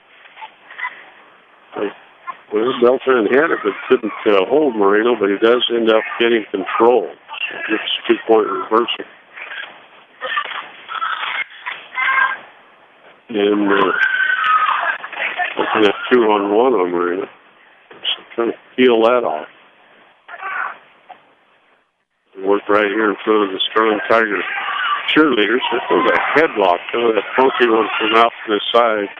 Speaker 1: Beltran had it, but couldn't hold Moreno, but he does end up getting control. Gets 2-point reversal. And looking at 2-on-1 on Moreno. So trying to peel that off. Work right here in front of the Strong Tiger cheerleaders. This was a headlock. That funky one from out to the side.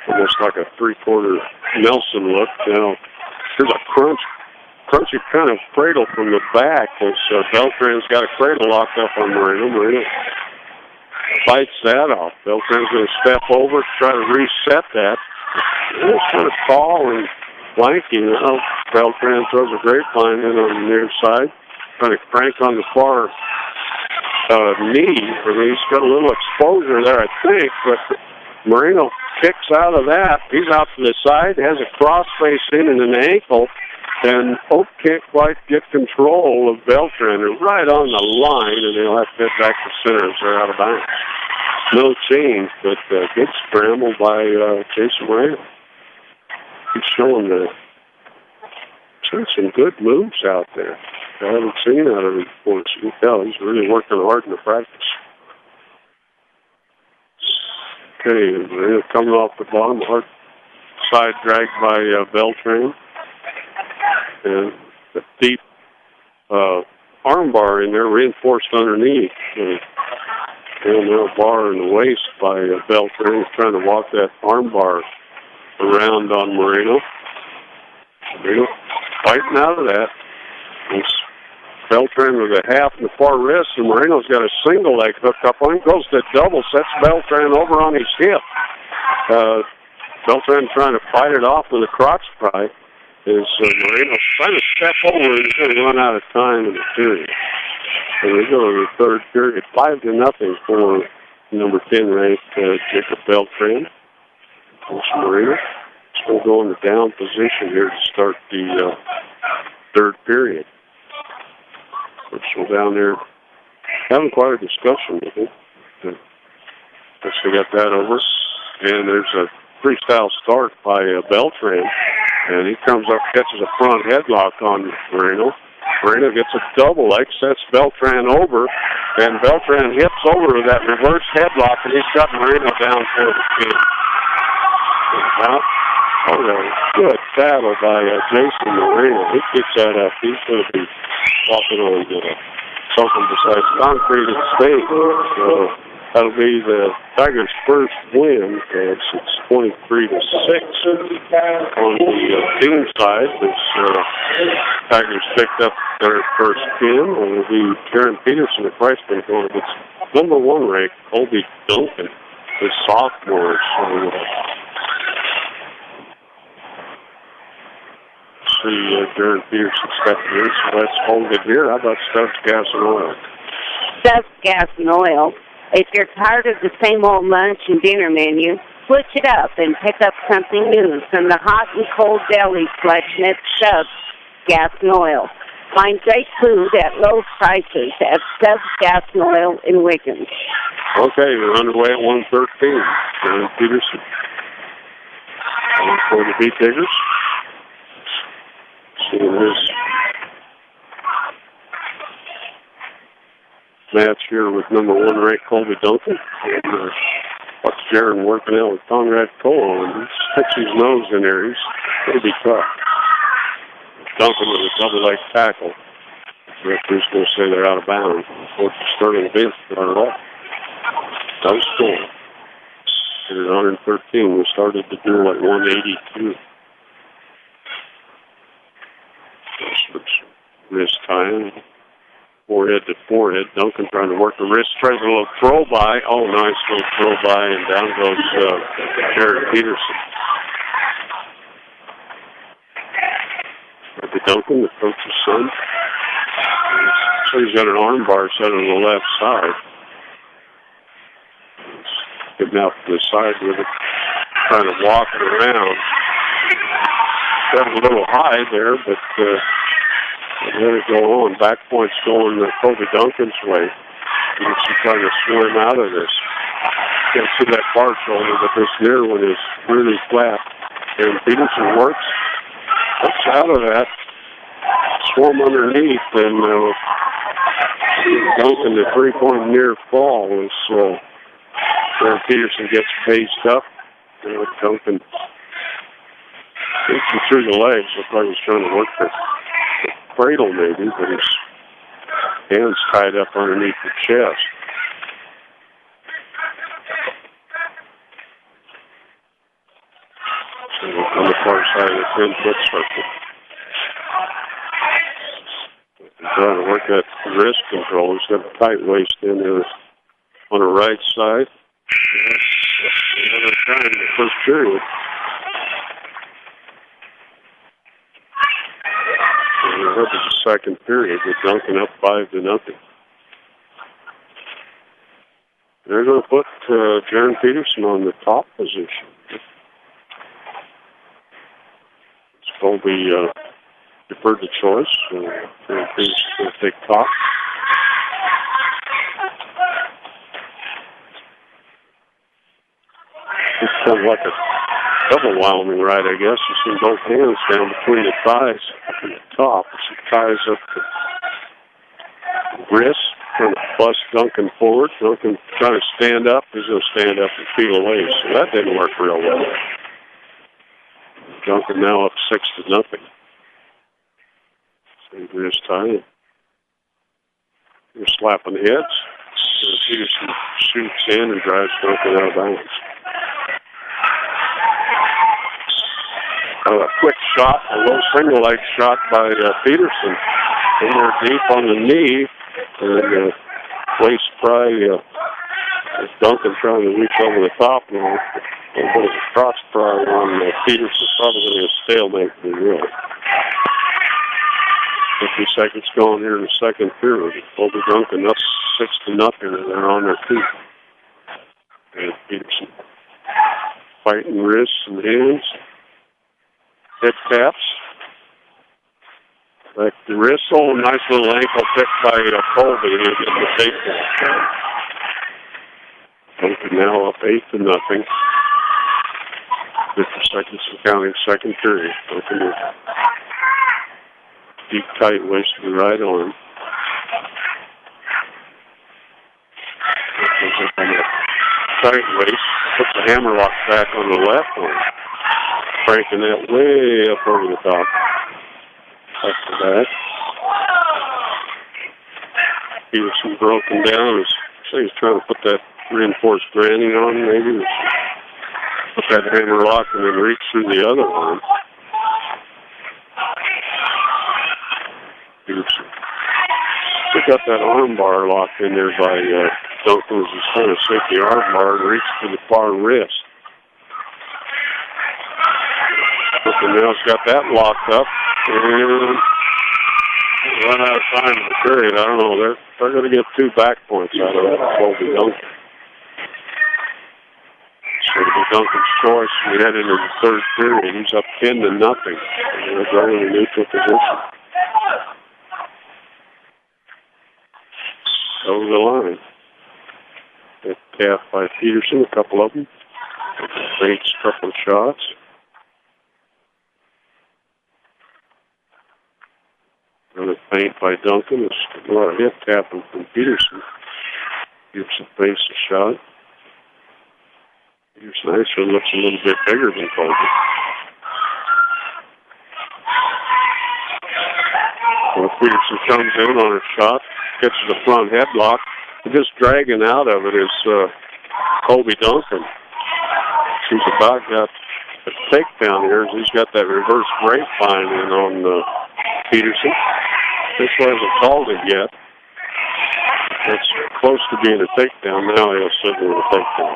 Speaker 1: Almost like a 3-quarter Nelson look. Now, here's a crunch crunchy kind of cradle from the back. As Beltran's got a cradle locked up on Moreno. Moreno fights that off. Beltran's going to step over, try to reset that. It's kind of tall and lanky. Beltran throws a grapevine in on the near side, trying to crank on the far knee. He's got a little exposure there, I think, but Moreno kicks out of that. He's out to the side, has a crossface in and an ankle, and Oak can't quite get control of Beltran. They're right on the line, and they'll have to head back to center as they're out of bounds. No change, but good scramble by Jason Moreno. He's showing some good moves out there. I haven't seen out of him before. So you can tell he's really working hard in the practice. Okay, Moreno coming off the bottom, hard side dragged by Beltran. And the deep arm bar in there reinforced underneath. And a bar in the waist by Beltran. He's trying to walk that arm bar around on Moreno. Moreno fighting out of that. It's Beltran with a half in the far wrist, and Moreno's got a single leg hooked up on him. Goes to double, sets Beltran over on his hip. Beltran trying to fight it off with a crotch pry. Is Moreno trying to step over, and he's going to run out of time in the period. And we go to the third period, 5-0 for number 10 ranked Jacob Beltran. Moreno still go in the down position here to start the third period. We're still down there having quite a discussion with him. Guess we got that over. And there's a freestyle start by Beltran. And he comes up, catches a front headlock on Moreno. Moreno gets a double leg, sets Beltran over, and Beltran hips over with that reverse headlock, and he's got Moreno down for the pin. Good battle by Jason Moreno. He kicks that up. He's going to be walking on something besides concrete at stake. So that'll be the Tigers' first win. It's 23-6 on the team side. Tigers picked up their first pin, and it'll be Karen Peterson of Christman going against number 1 ranked Colby Duncan, the sophomore. So see Karen Peterson stepping in, so let's hold it here. How about Stubbs Gas and Oil?
Speaker 2: Stubbs Gas and Oil. If you're tired of the same old lunch and dinner menu, switch it up and pick up something new from the hot and cold deli selection at Stubbs Gas and Oil. Find great food at low prices at Stubbs Gas and Oil in Wiggins.
Speaker 1: Okay, we're underway at 1:13. Karen Peterson for the Beat Diggers. Seeing this match here with number 1 ranked Colby Duncan. Watch Jaron working out with Conrad Cole, and he sticks his nose in there. He's going to be tough. Duncan with a double leg tackle. The referee's going to say they're out of bounds. Coach Sterling Vince started off. No score. It is 113. We started the duel at 182. Wrist tying. Forehead to forehead. Duncan trying to work the wrist. Tries a little throw by. Oh, nice little throw by. And down goes Jared Peterson. Duncan, the coach's son. So he's got an arm bar set on the left side. He's getting out to the side with it. Trying to walk it around. Got a little high there, but let it go on. Back point's going Colby Duncan's way. He's trying to swim out of this. Can't see that far shoulder, but this near one is really flat. And Peterson works out of that. Swim underneath, and Duncan, the 3-point near fall is where Peterson gets paced up. Duncan takes him through the legs. Looked like he was trying to work the cradle maybe, but his hands tied up underneath the chest. So on the far side of the 10-foot circle. Trying to work that wrist control. He's got a tight waist in there on the right side. Another time in the first period. And we're up to the second period with Duncan up 5-0. They're going to put Jaron Peterson on the top position. It's going to be deferred the choice. Jaron Peterson's going to take top. It's kind of like a double Wyoming ride, I guess. You see both hands down between the thighs and the top. She ties up the wrist, trying to bust Duncan forward. Duncan trying to stand up. He's going to stand up and feel away. So that didn't work real well. Duncan now up 6-0. Same wrist tie. They're slapping heads. Peterson shoots in and drives Duncan out of bounds. A quick shot, a low single leg shot by Peterson. In there deep on the knee. And waist pry. Duncan trying to reach over the top now. A little bit of a cross pry on Peterson. Probably going to be a stalemate for the real. 50 seconds going here in the second period. Colby Duncan up 6-0, and they're on their feet. And Peterson fighting wrists and hands. Head taps. Back the wrist. Oh, nice little ankle pick by Colby. He'll get the takedown. Duncan now up 8-0. 50 seconds and counting, second period. Duncan with deep tight waist to the right arm. Tight waist. Puts the hammer lock back on the left arm. Cranking that way up over the top. Back to that. Peterson broken down. He's trying to put that reinforced branding on, maybe. Put that hammer lock and then reach through the other arm. Peterson. We got that arm bar locked in there by Duncan as he's trying to shake the arm bar and reach to the far wrist. And now it's got that locked up. And run out of time in the period. I don't know. They're going to get 2 back points out of that. Colby Duncan. So it'll be Duncan's choice. We head into the third period. He's up 10-0. And they're going in a neutral position. Over the line. That calf by Peterson, a couple of them. Bates, a couple of shots. Another feint by Duncan. There's a lot of hip tapping from Peterson. Peterson faced a shot. Peterson actually looks a little bit bigger than Colby. Well, Peterson comes in on a shot, gets the front headlock. Just dragging out of it is Colby Duncan. He's about got a takedown here. He's got that reverse grapevine in on Peterson. This hasn't called it yet. It's close to being a takedown. Now he'll signal a takedown.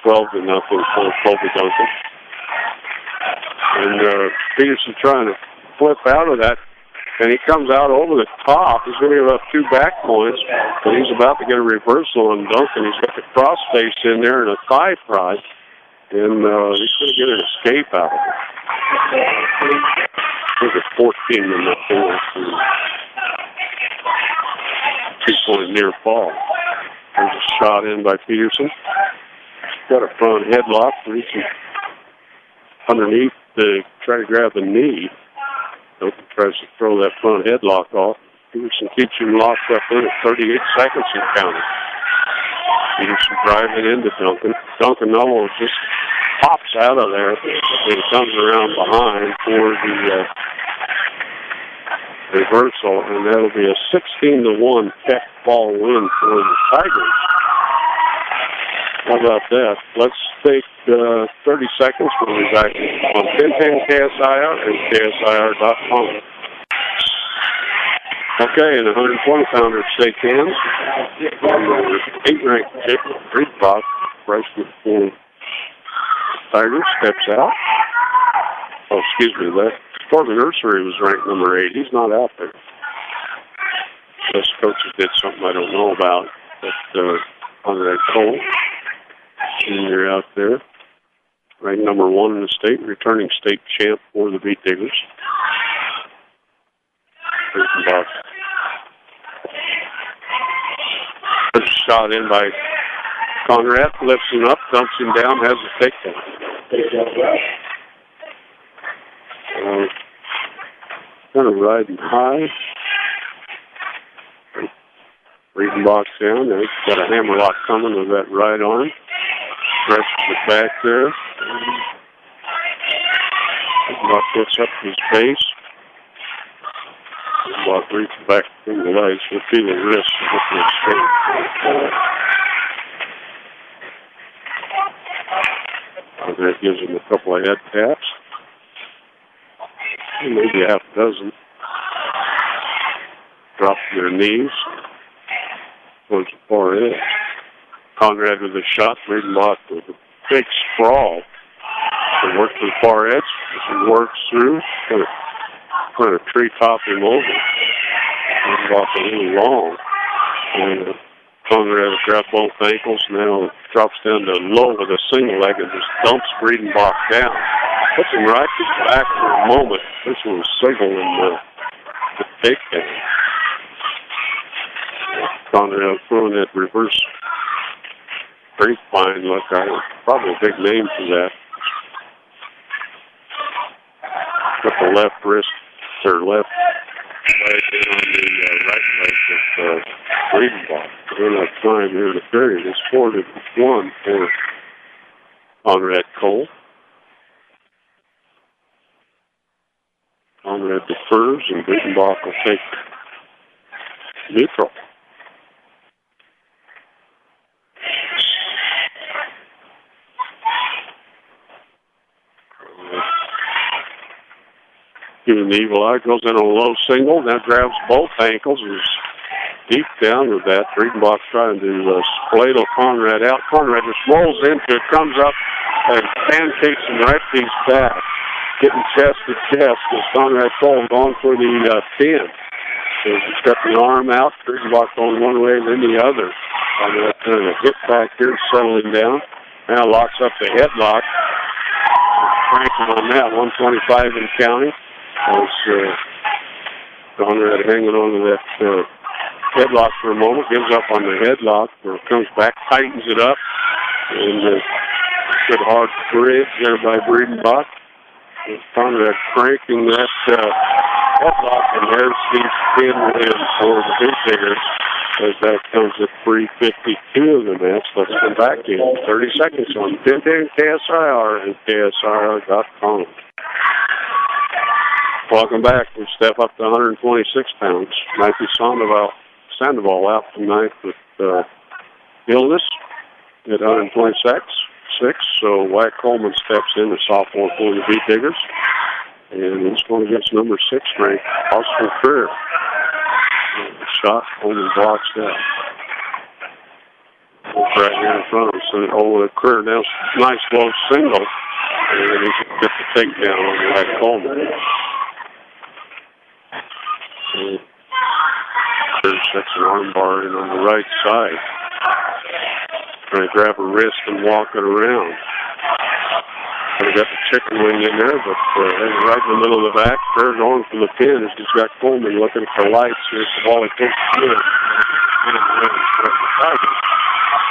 Speaker 1: 12-0 for Colby Duncan. And Peterson trying to flip out of that. And he comes out over the top. He's going to give up 2 back points. But he's about to get a reversal on Duncan. He's got the cross face in there and a thigh pry. And he's going to get an escape out of it. I think it's 14-0. 2-point near fall. There's a shot in by Peterson. Got a front headlock. Reaching underneath to try to grab the knee. Duncan tries to throw that front headlock off. Peterson keeps him locked up in at 38 seconds and counting. Peterson driving into Duncan. Duncan almost just pops out of there and comes around behind for the reversal, and that'll be a 16-1 tech ball win for the Tigers. How about that? Let's take 30 seconds. We'll be back on 1010 KSIR and KSIR.com. Okay, and 120-pounder state cans. 8th-ranked Jacob Reedbach, freshman for Tigers, steps out. Oh, excuse me, that Corbin Nursery was ranked number 8. He's not out there. Those coaches did something I don't know about. But Conrad Cole, senior out there, ranked number 1 in the state, returning state champ for the Beet Diggers. Reedbach. Shot in by Conrad, lifts him up, dumps him down, has a takedown. Kind of riding high. Reedbach down. He's got a hammerlock coming with that right arm. Presses it back there. Reedbach puts up his base. Reedbach reaches back between the legs. We'll feel the wrist looking straight. That gives him a couple of head taps. Maybe a half dozen. Drop to their knees. Towards the far edge. Conrad with a shot. Reedbach with a big sprawl. He works to the far edge. As he works through, kind of tree-top him over. Reedbach a little long. And Conrad grabs both ankles. Now drops down to low with a single leg and just dumps Reedbach down. Puts him right to the back for a moment. This one was signaling the takedown. Conrad throwing that reverse grapevine look. Probably a big name for that. Put the left wrist, or left leg in on the right leg of Reedbach. During that time here in the period, it's 4-1 for Conrad Cole. Conrad defers, and Reedbach will take neutral. Giving the evil eye, goes in on a low single, now grabs both ankles, is deep down with that. Reedbach trying to spladle Conrad out. Conrad just rolls into it, comes up, and pancakes him right to his back, getting chest to chest as Conrad Cole going for the pin. So he's got the arm out, Reedbach going one way and then the other. Conrad kind of hit back here, settling down. Now locks up the headlock. Cranking on that, 125 in counting. As Conrad hanging on to that headlock for a moment, gives up on the headlock, or comes back, tightens it up, and good hard bridge there by Reedbach. Conrad cranking that headlock, and there's Steve Spin in for the Beet Diggers, as that comes at 3:52 of the match. Let's come back in 30 seconds on 1010 KSIR and KSIR.com. Welcome back. We step up to 126 pounds. Matthew Sandoval out tonight with illness at 126. So Wyatt Coleman steps in, the sophomore for the Beet Diggers. And he's going against number 6 ranked Austin Kerr. Shot, Coleman blocks that. Right here in front of us. And over the Kerr, now nice low single. And he can get the takedown on Wyatt Coleman. There's an arm bar in on the right side. Trying to grab her wrist and walk it around. They got the chicken wing in there, but right in the middle of the back, Kerr going for the pin. As he's got Coleman looking for lights. Here's the ball he takes the pin.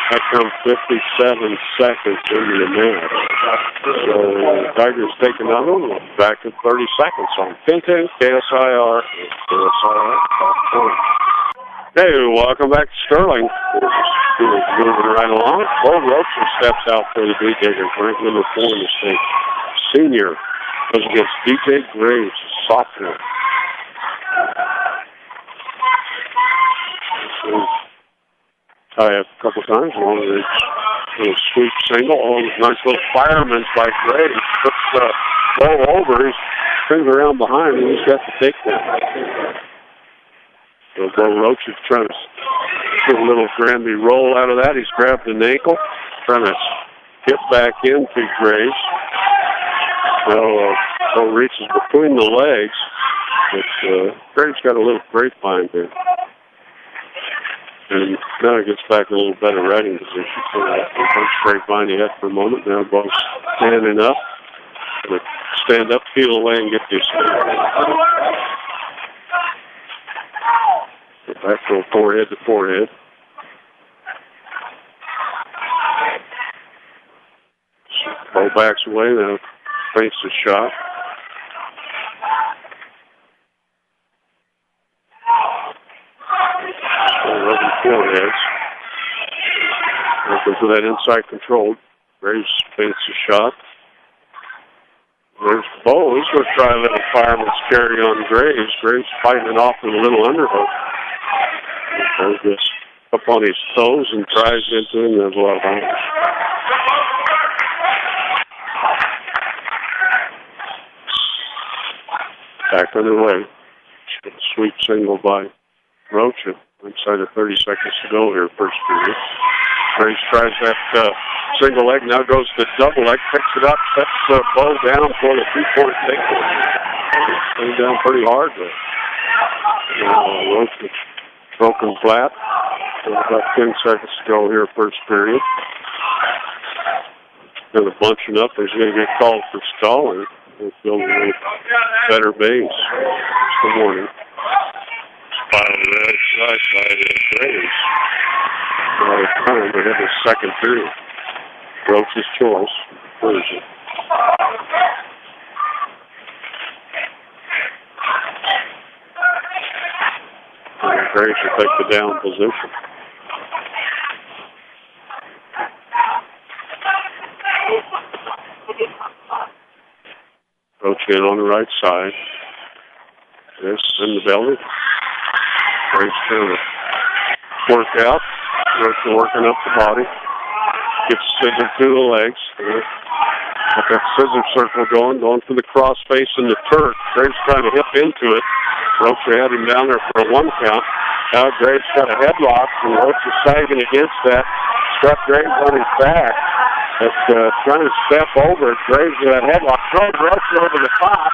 Speaker 1: That comes 57 seconds into the match. So Tigers take another one. Back in 30 seconds on 1010 KSIR. Hey, welcome back to Sterling. Moving right along. Bo Roach steps out for the Beet Diggers. Ranked number 4 in the state. Senior goes against DJ Graves, sophomore. Tie up a couple times along with a little sweep single. Oh, nice little fireman by Graves. Puts the ball over. He spins around behind and he's got the takedown. So Bo Roach is trying to get a little Granby roll out of that. He's grabbed an ankle, trying to get back into Graves. So Bo reaches between the legs, but Graves got a little grapevine there. And now he gets back a little better riding position. So that first grapevine he had for a moment. Now Bo's standing up. Gonna stand up, peel away, and get this. Get back from forehead to forehead. Bo backs away, now feints the shot. Rubbing foreheads. Looking for that inside control. Graves feints the shot. There's Bo. He's going to try a little fireman's carry on Graves. Graves fighting it off with a little underhook. Bo gets up on his toes and tries into him. There's a lot of harm. Back underway. Sweep single by Roach. Inside of 30 seconds to go here, first period. Graves tries that single leg, now goes to double leg, picks it up, sets the Bo down for the 3-point takeaway. He's down pretty hard there. Roach is broken flat. About 10 seconds to go here, first period. Kind of bunching up. He's going to get called for stalling. He'll build a little better base. Good morning. Spot on the right side of Graves. Time to have his second period. Roach's choice. Version. Graves will take the down position. Roach in on the right side. This in the belly. Graves trying to work out. Roach working up the body. Gets scissor to the legs. Got that scissor circle going for the cross face and the Turk. Graves trying to hip into it. Roach had him down there for a 1 count. Now Graves got a headlock, and Roach is sagging against that. Struck Graves on his back. That's trying to step over it. Graves with that headlock. Throws Roach over the top.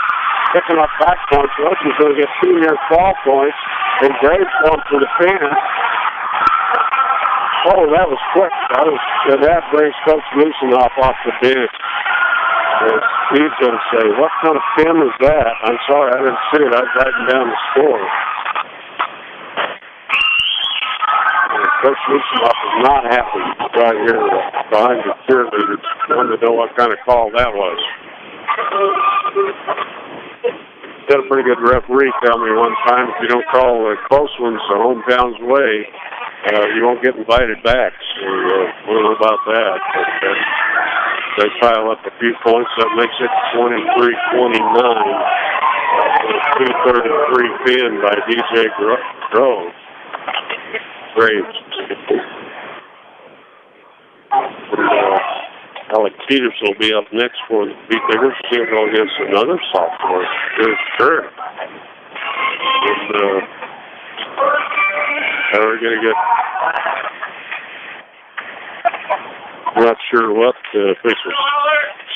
Speaker 1: Picking up back points. Roach is going to get 2 near fall points. And Graves going for the pin. Oh, that was quick. That brings Coach Moosenhoff off the bench. He's going to say, what kind of pin was that? I'm sorry, I didn't see it. I was writing down the score. Coach Moosenhoff is not happy right here behind the cheerleaders. Wanted to know what kind of call that was. Had a pretty good referee tell me one time, if you don't call close ones the hometown's way, you won't get invited back. So I don't know about that. But, they pile up a few points. That makes it 23-29. 233 pin by DJ Grove. Graves. Alec Peters will be up next for the Beat Diggers. He'll go against another sophomore. Here's Kurt. And we're going to get... I'm not sure what the officials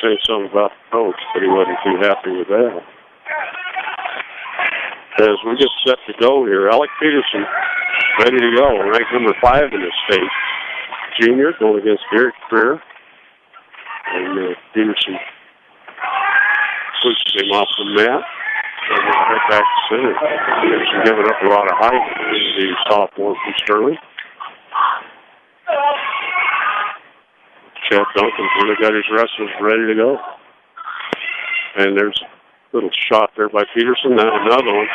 Speaker 1: say something about the coach, but he wasn't too happy with that. As we get set to go here, Alec Peterson ready to go, ranked number 5 in the state. Junior going against Derek Freer. And Peterson pushes him off the mat. And right back to center. Peterson giving up a lot of height to the sophomore from Sterling. Chad Duncan's really got his wrestlers ready to go. And there's a little shot there by Peterson. Now another one.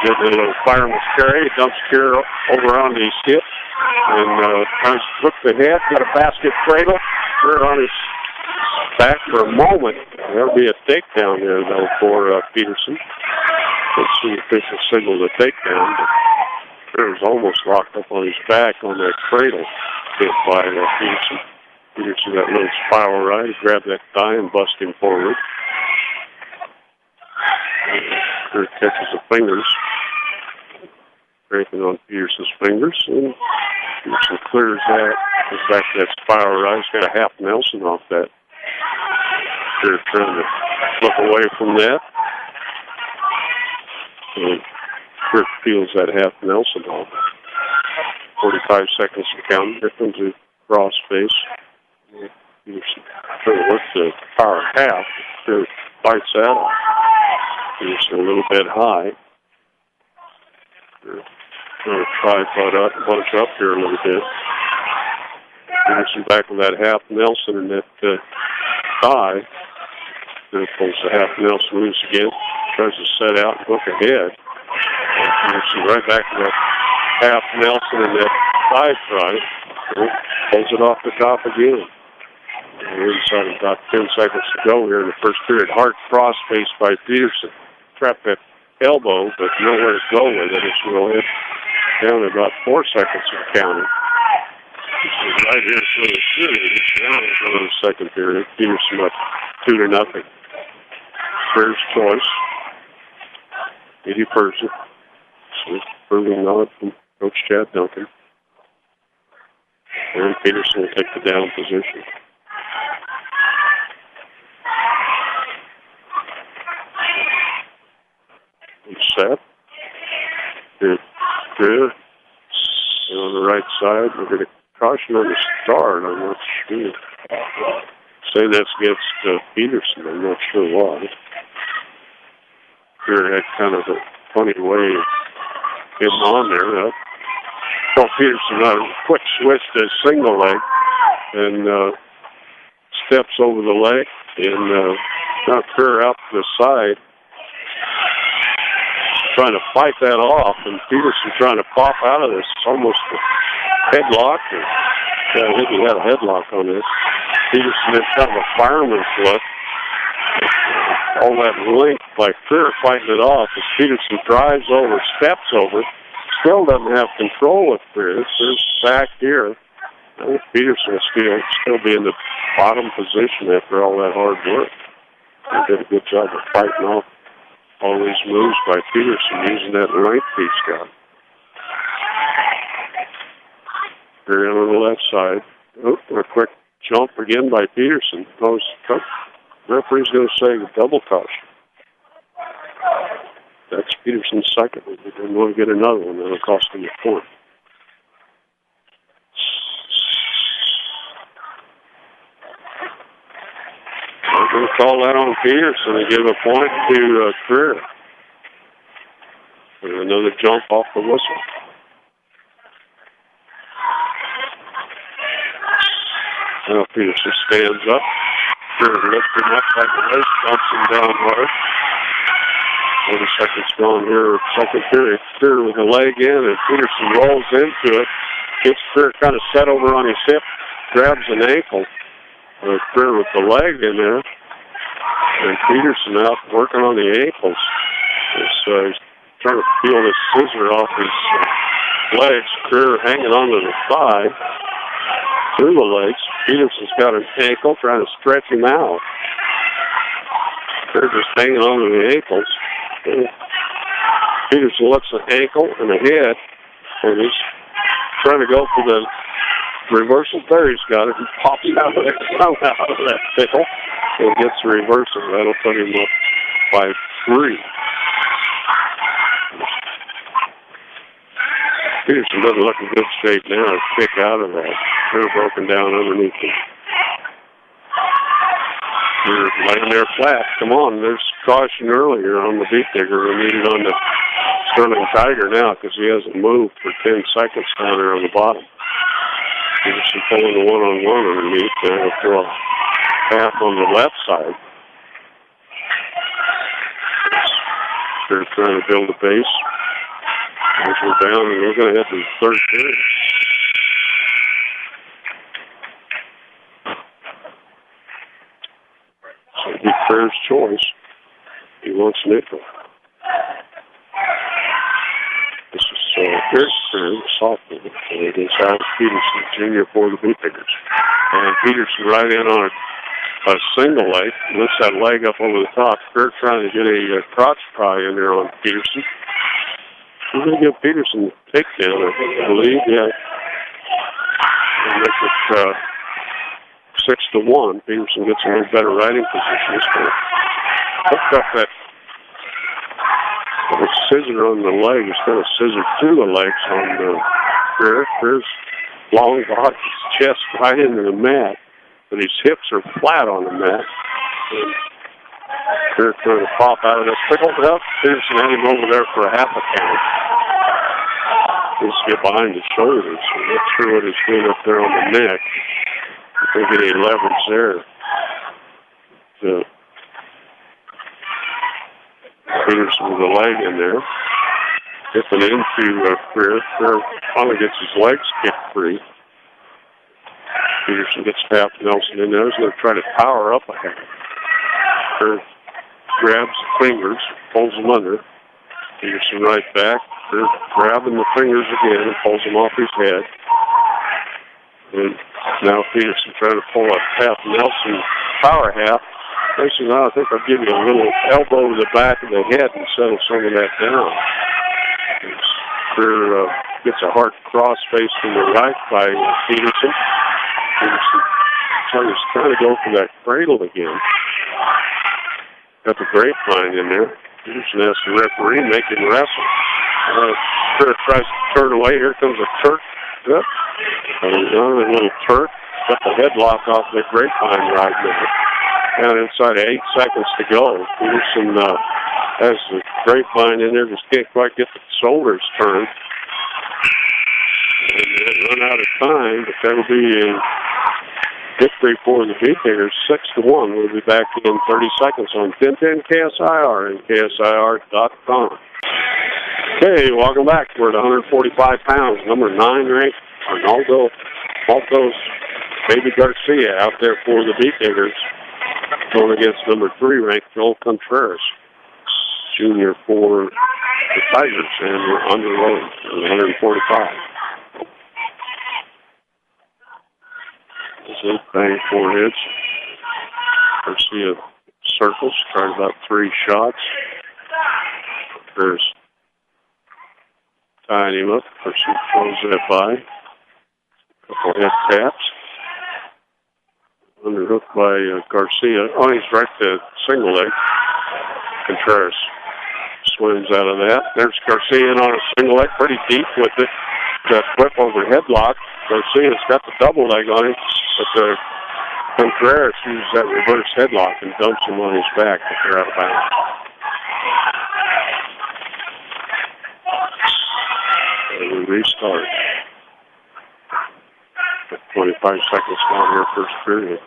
Speaker 1: Getting a little fireman's carry. Dumps here over on his hip. And tries to hook the head. Got a basket cradle. Here on his back for a moment. There'll be a takedown there, though, for Peterson. Let's see the official signal the takedown. But it was almost locked up on his back on that cradle hit by Peterson. Peterson got a little spiral right. Grabbed that thigh and bust him forward. Kurt catches the fingers. breaking on Peterson's fingers, and Peterson clears that. Goes back to that spiral right. He's got a half Nelson off that. They're trying to look away from that. And Kirk peels that half Nelson off. 45 seconds to count. Here comes the cross face. Peterson trying to work the power half. Kirk bites that off. Peterson a little bit high. They're trying to bunch up here a little bit. Peterson back with that half Nelson and that thigh. Then pulls the half Nelson loose again. Tries to set out and hook ahead. And Peterson right back to that half Nelson and that thigh try. Pulls it off the top again. And we're inside about 10 seconds to go here in the first period. Hard cross face by Peterson. Trapped that elbow, but nowhere to go with it. It's going to hit down at about 4 seconds of counting. Right here for the period. It's down for the second period. Peterson up 2-0. First choice. Eddie Person. Proving nod from Coach Chad Duncan. And Peterson will take the down position. Set. Good. And on the right side, we're going to caution on the start. I'm not sure. Say that's against Peterson. I'm not sure why. Here had kind of a funny way of getting on there. Peterson a quick switch to single leg and steps over the leg and got clear out to the side. Trying to fight that off, and Peterson trying to pop out of this. It's almost a headlock. I think he had a headlock on this. Peterson had kind of a fireman's look. All that length by Clear fighting it off as Peterson drives over, steps over, still doesn't have control of Clear. There's back here. I think Peterson will still be in the bottom position after all that hard work. He did a good job of fighting off all these moves by Peterson using that length he's got. Here on the left side. A quick jump again by Peterson. The referee's going to say double caution. That's Peterson's second. He didn't want to get another one. That'll cost him a point. I'm going to call that on Peterson and give a point to Creer. Another jump off the whistle. Now Peterson stands up. Creer lifts him up like a race, dumps him down hard. 40 seconds gone here, second period. Creer with a leg in, and Peterson rolls into it. Gets Creer kind of set over on his hip, grabs an ankle. Creer with the leg in there. And Peterson out working on the ankles. He's trying to peel this scissor off his legs. Creer hanging onto the thigh. Through the legs. Peterson's got an ankle, trying to stretch him out. Creer just hanging onto the ankles. Peterson looks at ankle and a head, and he's trying to go for the reversal. There he's got it. He pops out of that pickle and gets the reversal. That'll put him up by 3. Peterson doesn't look in good shape now to kick out of that. They're broken down underneath him. They're laying there flat. Come on, there's caution earlier on the beat digger. We need it on the Sterling Tiger now because he hasn't moved for 10 seconds down there on the bottom. Peterson pulling the one-on-one underneath there. He'll throw a half on the left side. They're trying to build a base. As we're down, and we're going to head to the third period. So he Creer's choice. He wants nickel. This is Eric Creer, the sophomore. And it is Alex Peterson, junior, for the Beat Pickers. And Peterson right in on a single leg. Lifts that leg up over the top. Creer trying to get a crotch pry in there on Peterson. We're going to give Peterson a takedown, I believe. Yeah. And make it 6-1. Peterson gets a little better riding position. He's going to hook up that scissor on the leg. He's going to scissor through the legs on the Greer. Greer's long body, his chest right into the mat, but his hips are flat on the mat. And Greer trying to pop out of this. Pick up. Peterson had him over there for a half a count. Just get behind the shoulders. So not sure what he's doing up there on the neck. I think any leverage there. So Peterson with the leg in there. Dipping into Greer. Greer finally gets his legs kicked free. Peterson gets Half Nelson in there. He's going to try to power up a half. Greer grabs the fingers, pulls them under. Peterson right back. Greer grabbing the fingers again and pulls them off his head. And now Peterson trying to pull a Half Nelson power half. He says, I think I'll give you a little elbow to the back of the head and settle some of that down. Greer gets a hard cross face to the right by Peterson. Peterson trying to go for that cradle again. Got the grapevine in there. Peterson has the referee make him wrestle. Greer tries to turn away. Here comes a Turk. Yep. Another little Turk. Got the headlock off the grapevine right there. Down inside of 8 seconds to go. Peterson has the grapevine in there. Just can't quite get the shoulders turned. And they run out of time, but that'll be a victory for the Beefeaters, 6-1. We'll be back in 30 seconds on 1010 KSIR and KSIR.com. Okay, welcome back. We're at 145 pounds. Number 9 ranked Arnaldo Maltos Baby Garcia out there for the Beefeaters, going against number 3 ranked Joel Contreras, junior for the Tigers, and we're underway at 145. This is bang foreheads. Garcia circles, tried about 3 shots. There's tying him up. Garcia throws that by. Couple head taps. Underhooked by Garcia. Oh, he's right to single leg. Contreras swims out of that. There's Garcia on a single leg, pretty deep with it. Got whip over headlock. Garcia's got the double leg on him, but Contreras uses that reverse headlock and dumps him on his back, but they're out of bounds. And we restart. 25 seconds gone here, first period.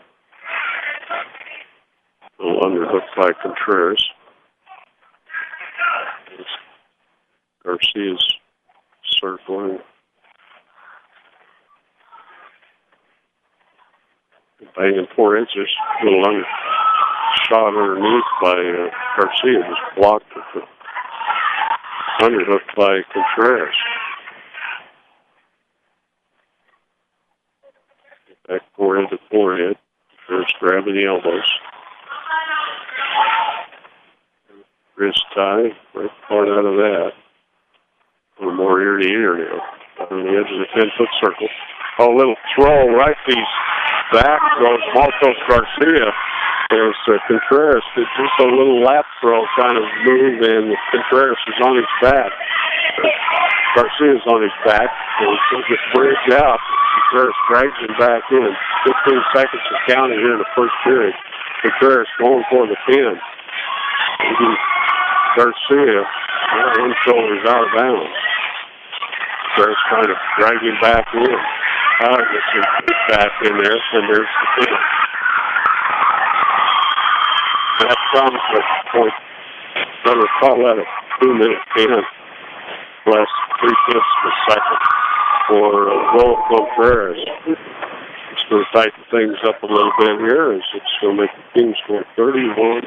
Speaker 1: A little underhooked by Contreras. Garcia's circling. Banging foreheads. There's a little shot underneath by Garcia. Just blocked with the underhook by Contreras. Back forehead to forehead. There's grabbing the elbows. Wrist tie. Right part out of that. A little more ear to ear now. On the edge of the 10-foot circle. A little throw right to his back. Goes Maltos Garcia. There's Contreras. It's just a little lap throw kind of move, and Contreras is on his back. Garcia's on his back. So he'll get bridged out. Contreras drags him back in. 15 seconds of counting here in the first period. Contreras going for the pin. Garcia, one shoulder's out of bounds. Contreras trying to drag him back in. Gets him back in there, and there's the pin. That comes with point. I would call that a 2-minute pin. Last 3/5 of a second for Joel Contreras. It's going to tighten things up a little bit here. It's going to make the team score 31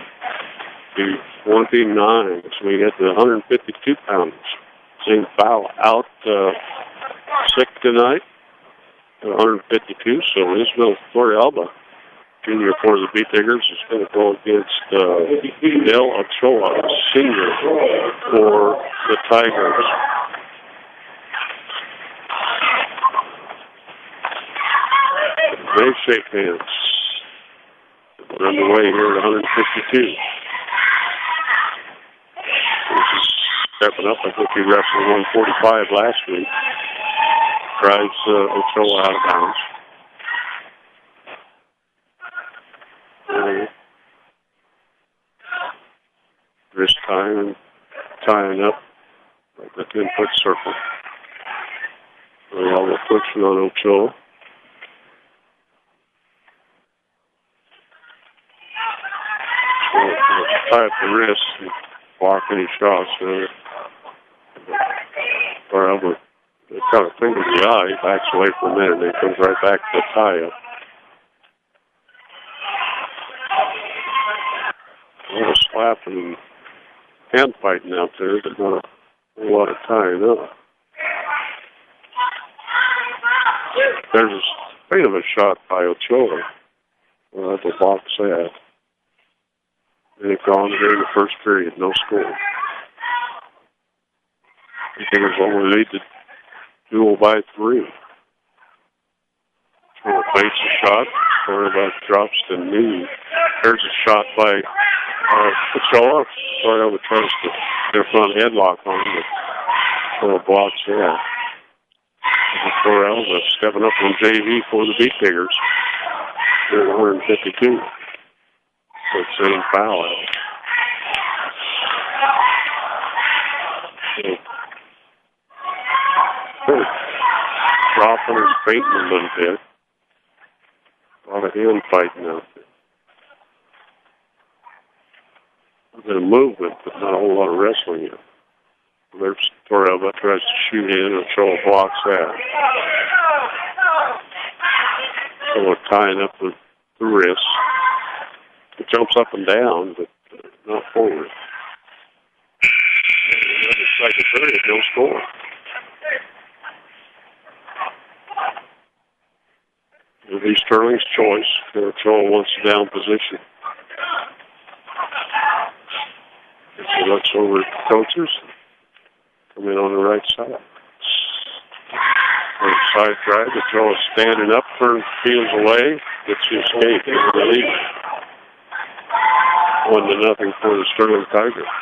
Speaker 1: to 29. So we get to 152 pounds. Same foul out sick tonight. 152. So Ismael Torrealba, junior for the Beefeaters, is going to go against Del Ochoa, senior for the Tigers. They shake hands. We're underway here at 152. This is stepping up. I think he wrestled 145 last week. Drives Ochoa out of bounds. Wrist time and tying up like the 10-foot circle. Torrealba pushing on Ochoa. Tie up the wrist and block any shots. Torrealba kind of finger in the eye. He backs away for a minute and then comes right back to the tie-up. A lot of slapping and hand fighting out there, but not a whole lot of tying up. There's a bit of a shot by Ochoa. Well, that's a box set. They've gone during the first period, no score. I think there's only need to duel by 3. Ochoa baits a shot. Torrealba drops the knee. There's a shot by Ochoa. Torrealba tries to their front headlock on him, but Ochoa blocks that. Torrealba stepping up on JV for the Beat Diggers. They're at 152. So it's same foul out. Dropping and fainting a little bit. A lot of hand fighting out there. A bit of movement, but not a whole lot of wrestling yet. There's Torrealba tries to shoot in, and Ochoa blocks that. So we're tying up the wrist. It jumps up and down, but not forward. Another second period, no score. It'll be Sterling's choice. Ochoa wants a down position. He looks over at the coaches. Come in on the right side. On the side drive, Ochoa standing up, turns feels away, gets the escape into the lead. 1-0 for the Sterling Tigers.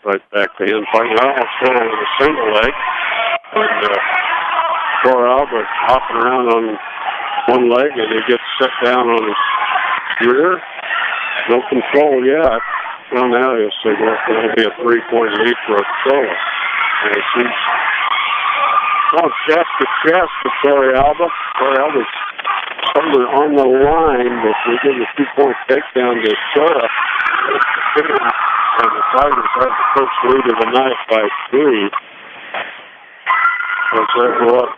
Speaker 1: Right back to him fighting. Ochoa with a single leg. And Torrealba hopping around on one leg, and he gets set down on his rear. No control yet. Well, now he'll say, well, it'll be a 3-point lead for Ochoa. And he's on chest to chest with Torrealba. Torrealba's somewhere on the line, but we give a 2-point takedown to Ochoa. And the Tigers have the first lead of the night by 3. So they'll go up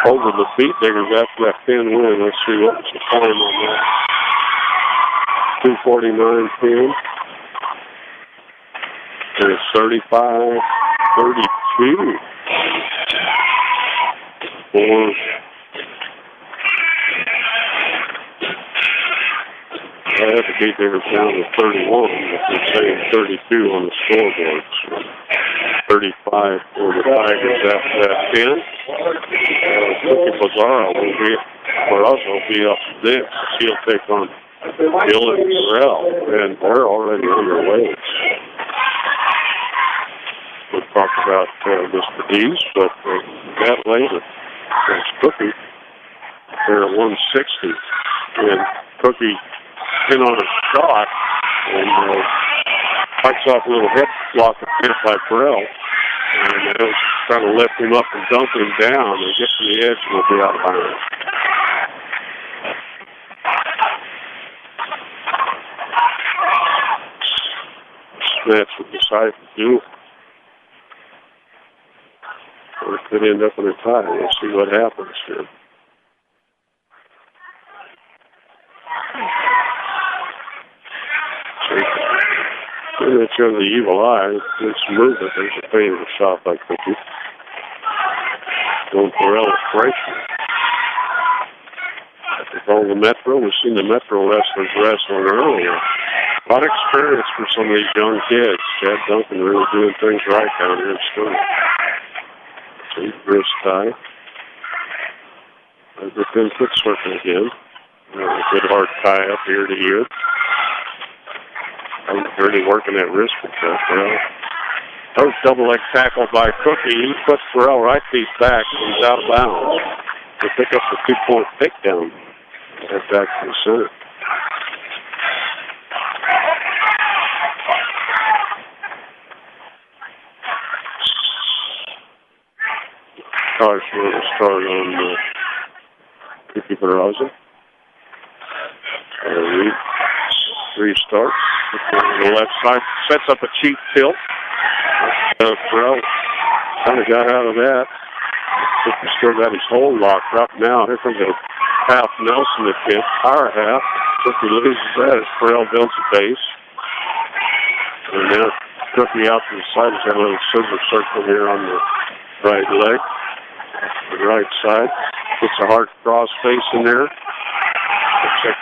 Speaker 1: over the Beat Diggers after that 10 win. Let's see what's the time on that. 2:49 10. And it's 35-32. I have to beat Diggers down to 31, but they're saying 32 on the scoreboard. So 35 for the Tigers after that 10. Cookie Pizarro will be, for us, will be up next. He'll take on Dylan Terrell, and they're already underway. We'll talk about Mr. Dees, but that later. There's Cookie. They're at 160. And Cookie in on a shot and fights off a little hip block attempt by Terrell. And they'll try to lift him up and dump him down and get to the edge and he'll be out of bounds. Match would decide to do. Or it could end up in a tie. We'll see what happens here. It's on the evil eye. It's movement. There's a favorite shot by Cookie. Going for illustration. With all the Metro, we've seen the Metro wrestlers wrestling earlier. A lot of experience for some of these young kids. Chad Duncan really doing things right down here in Sterling. See, wrist tie. There's a thin foot circle again. A good hard tie up ear to ear. I'm really working that wrist with that. Well, that was double leg tackle by Cookie. He puts Burrell right piece back and he's out of bounds. To pick up the 2-point takedown. Head back to the center. Caution will start on Cookie Barraza. Restart. On the left side. Sets up a cheap tilt. Burrell kind of got out of that. Cookie's still got his hold locked up now. Here comes a half Nelson attempt. Power half. Cookie loses that as Burrell builds the base. And now Cookie out to the side. He's got a little scissor circle here on the right leg. The right side. Gets a hard cross face in there. Check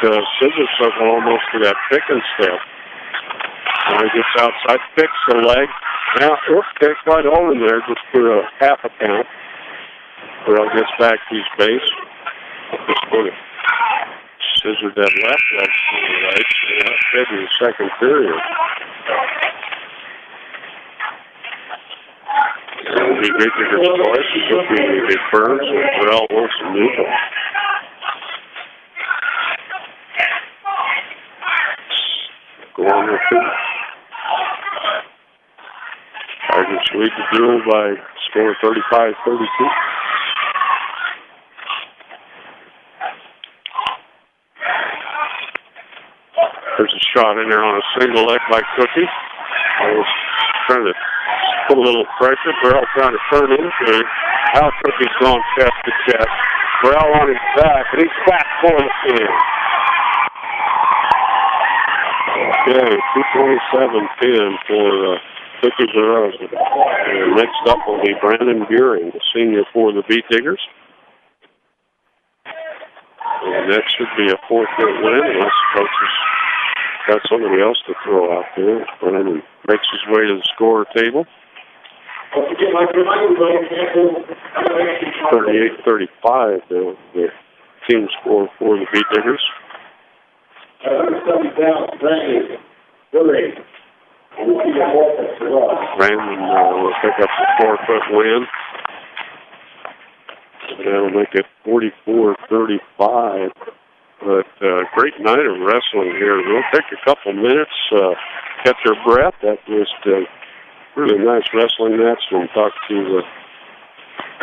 Speaker 1: that scissor circle almost to that pick and step. Now he gets outside, picks the leg. Now, there's quite a hole in there just for a half a count. Burrell gets back to his base. Just sort of scissored that left leg to the right. And that fed in the second period. It will be great to hear the voice. It will be a Burns and Burrell wants to move it. Go on with it. Tigers lead the duel by score 35-32. There's a shot in there on a single leg by Cookie. I was trying to put a little pressure. Burrell trying to turn into it. Now Cookie's going chest to chest. Burrell on his back, and he's back for the pin. Okay, 227-10 for Cookie Barraza. And next up will be Brandon Buring, the senior for the Beat Diggers. And that should be a 4-point win unless coaches got somebody else to throw out there. Brandon makes his way to the score table. 38-35, the team score for the Beat Diggers. Brandon will pick up the 4-foot win. That'll make it 44-35. But great night of wrestling here. We'll take a couple minutes, catch our breath. That was really nice wrestling match. We'll talk to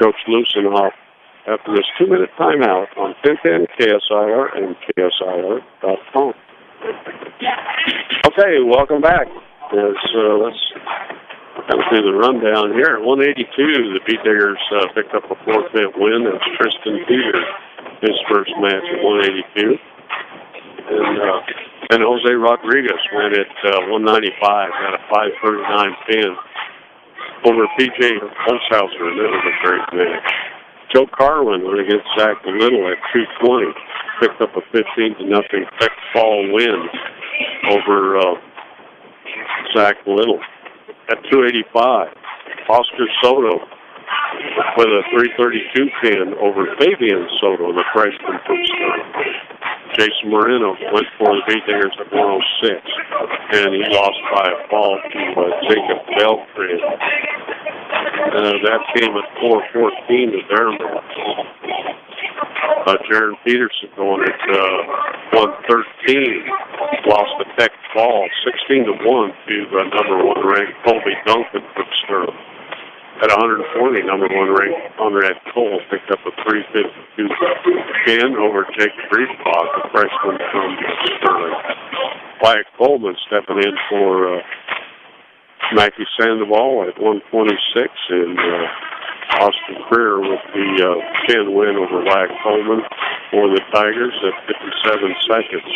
Speaker 1: Coach Lusinoff after this 2-minute timeout on 1010 KSIR and KSIR.com. Okay, welcome back. Let's kind of do the rundown here. At 182, the Beat Diggers picked up a 4-point win. That's Tristan Peter, his first match at 182. And Jose Rodriguez went at 195, got a 5:39 pin over PJ Holzhauser. That was a great match. Joe Carlin went against Zach Little at 220, picked up a 15-0 tech fall win over Zach Little. At 285, Oscar Soto with a 332 pin over Fabian Soto, the freshman from Sterling. Jason Moreno went for the Beat Diggers at 106, and he lost by a fall to Jacob Beltran. That came at 4:14 to their match. Jaron Peterson going at 113, lost the tech fall 16-1 to number 1 ranked Colby Duncan from Sterling. At 140, number 1 ranked Conrad Cole picked up a 352 pin over Jake Griesbach, the freshman from Sterling. Wyatt Coleman stepping in for Mackie Sandoval at 126, and Austin Greer with the pin win over Wyatt Coleman for the Tigers at 57 seconds.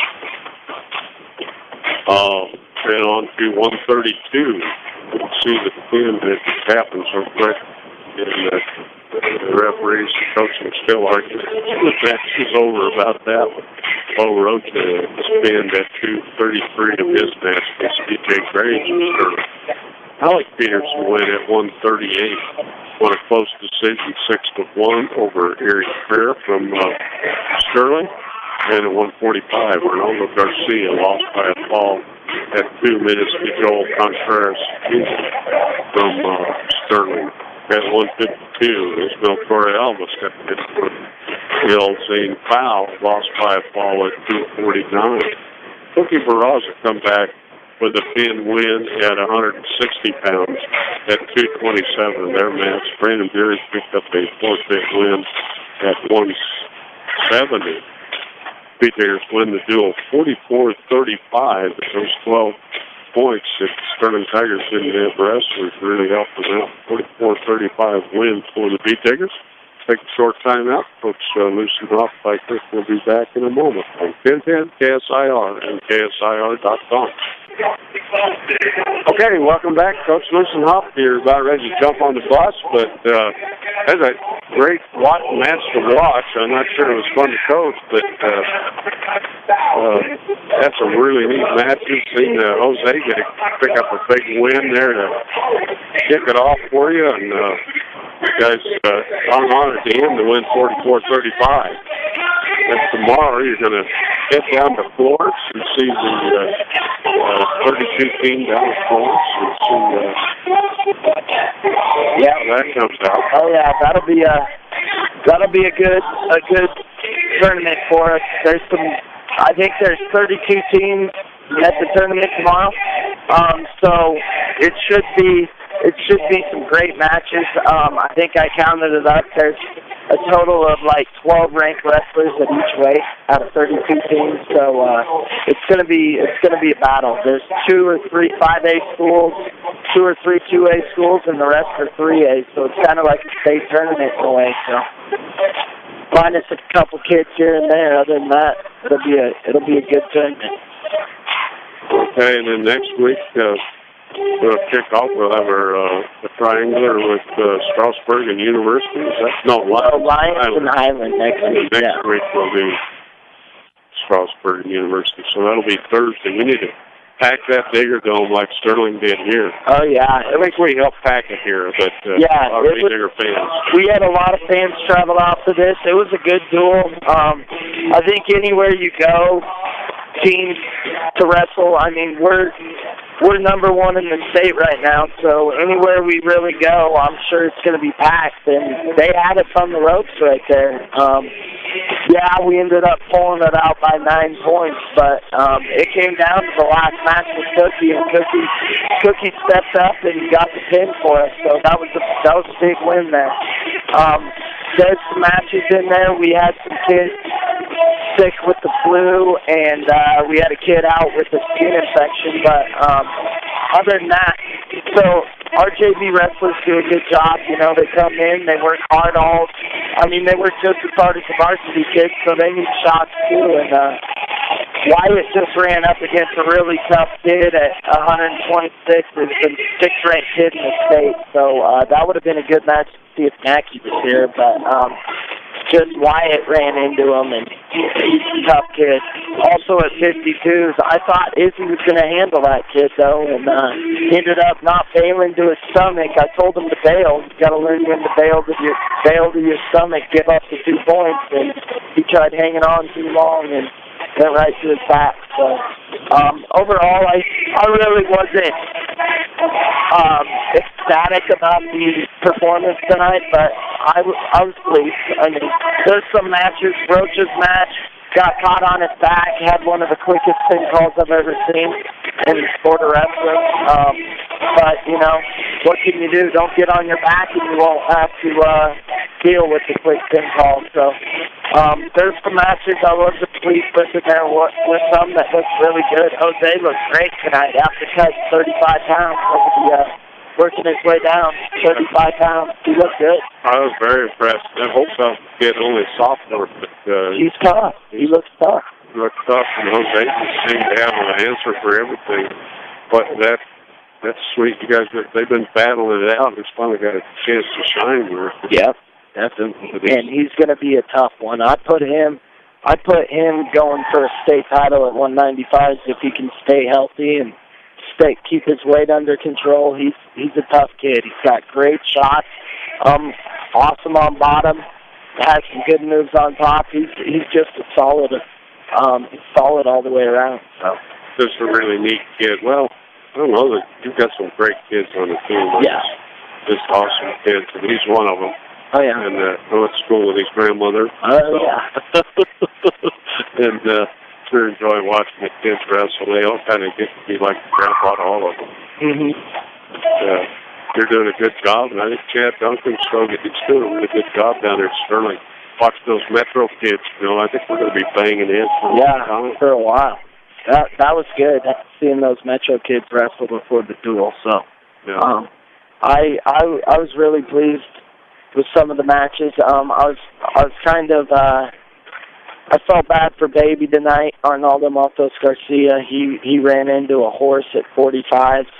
Speaker 1: And on to 132. You can see the pin that happened so quick. And the referees, the coaching still arguing. The match is over about that one. Bo Rocha pinned at 2:33 of his match against DJ Graves. Alec Peterson win at 138. Won a close decision, 6-1 over Eric Fair from Sterling. And at 145, Ronaldo Garcia lost by a fall at 2 minutes to Joel Contreras from Sterling. At 152, Ismael Torre-Alba stepped in for Bill Zane Powell, lost by a fall at 249. Cookie Barraza come back with a thin win at 160 pounds at 227. Their match, Brandon Beers picked up a forfeit win at 170. Beaters win the duel 44-35. Those 12 points that Sterling Tigers didn't have wrestlers really helped them out. 44-35 win for the Beaters. Take a short time out. Coach Loosen Hoff Biker will be back in a moment on 1010 KSIR and KSIR.com. Okay, welcome back. Coach Loosen Hoff here, about ready to jump on the bus, but that's a great match to watch. I'm not sure it was fun to coach, but that's a really neat match. You've seen Jose pick up a big win there to kick it off for you, and you guys hung on at the end to win 44-35. And tomorrow you're going to head down to Florence and see the 32 team down at Florence and see that comes out.
Speaker 3: Oh yeah, that'll be a good tournament for us. I think there's 32 teams at the tournament tomorrow. So it should be some great matches. I think I counted it up. There's a total of like 12 ranked wrestlers at each weight out of 32 teams. So it's gonna be a battle. There's 2 or 3 5A schools, 2 or 3 2A schools, and the rest are 3A. So it's kind of like a state tournament in a way. So minus a couple kids here and there. Other than that, it'll be a good tournament.
Speaker 1: Okay, and then next week we'll kick off. We'll have a triangular with Strasburg and University.
Speaker 3: Lions and Highland next week.
Speaker 1: Next week will be Strasburg and University. So that'll be Thursday. We need to pack that bigger dome like Sterling did here.
Speaker 3: Oh yeah,
Speaker 1: I think we helped pack it here, but bigger fans.
Speaker 3: We had a lot of fans travel out for this. It was a good duel. I think anywhere you go, teams to wrestle. I mean, we're number one in the state right now, so anywhere we really go, I'm sure it's going to be packed. And they had us on the ropes right there. We ended up pulling it out by 9 points, but it came down to the last match with Cookie, and Cookie stepped up and got the pin for us. So that was a big win there. There's some matches in there. We had some kids sick with the flu, and we had a kid out with a skin infection. But other than that, so our JV wrestlers do a good job. You know, they come in, they work hard they work just as hard as the varsity kids, so they need shots too. And Wyatt just ran up against a really tough kid at 126. It's the 6th ranked kid in the state, so that would have been a good match to see if Mackey was here, but just Wyatt ran into him, and he's a tough kid. Also at 52s, I thought Izzy was going to handle that kid, though, and he ended up not bailing to his stomach. I told him to bail. You got to learn when to bail to your stomach, give up the 2 points, and he tried hanging on too long and went right to his back. So overall, I really wasn't ecstatic about the performance tonight, but I was pleased. I mean, there's some matches. Roach's match got caught on his back, had one of the quickest pin calls I've ever seen in the sport of wrestling. But, you know, what can you do? Don't get on your back and you won't have to deal with the quick pin call. So there's some matches I wasn't pleased with in there with some that looked really good. Jose looked great tonight after cutting 35 pounds over the working his way down 35 pounds. He looked good.
Speaker 1: I was very impressed. I hope that kid only sophomore, but
Speaker 3: he's tough. He looks tough.
Speaker 1: He looks tough, and Jose just seemed to have an answer for everything. But that's sweet. You guys, they've been battling it out. He's finally got a chance to shine here.
Speaker 3: Yep, definitely. And he's going to be a tough one. I put him going for a state title at 195 if he can stay healthy and keep his weight under control. He's a tough kid. He's got great shots. Awesome on bottom. Has some good moves on top. He's just a solid. He's solid all the way around. So
Speaker 1: just a really neat kid. Well, I don't know. You've got some great kids on the team.
Speaker 3: Yeah.
Speaker 1: Just awesome kids, and he's one of them.
Speaker 3: Oh yeah.
Speaker 1: And I went to school with his grandmother.
Speaker 3: Oh yeah.
Speaker 1: And sure enjoy watching the kids wrestle. They all kind of get to be like the grandpa to all of them.
Speaker 3: Mhm.
Speaker 1: They're doing a good job, and I think Chad Duncan's doing a really good job down there at Sterling. Watch those Metro kids. I think we're going to be banging in.
Speaker 3: For a while. That was good. Seeing those Metro kids wrestle before the duel. So,
Speaker 1: yeah.
Speaker 3: I was really pleased with some of the matches. I was kind of I felt bad for Baby tonight. Arnaldo Matos Garcia. He ran into a horse at 45s.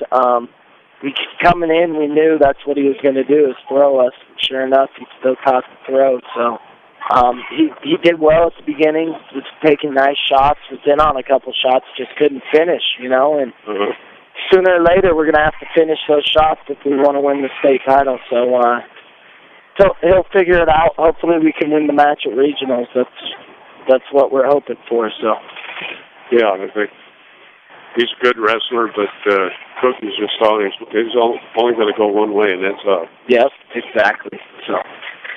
Speaker 3: Coming in, we knew that's what he was going to do, is throw us. Sure enough, he still caught the throw. So he did well at the beginning, was taking nice shots, was in on a couple shots, just couldn't finish, and sooner or later we're going to have to finish those shots if we want to win the state title. So he'll figure it out. Hopefully we can win the match at regionals. That's what we're hoping for. So
Speaker 1: yeah, I think he's a good wrestler, but Cookie's just always, he's only going to go one way, and that's up.
Speaker 3: Yep, exactly. So,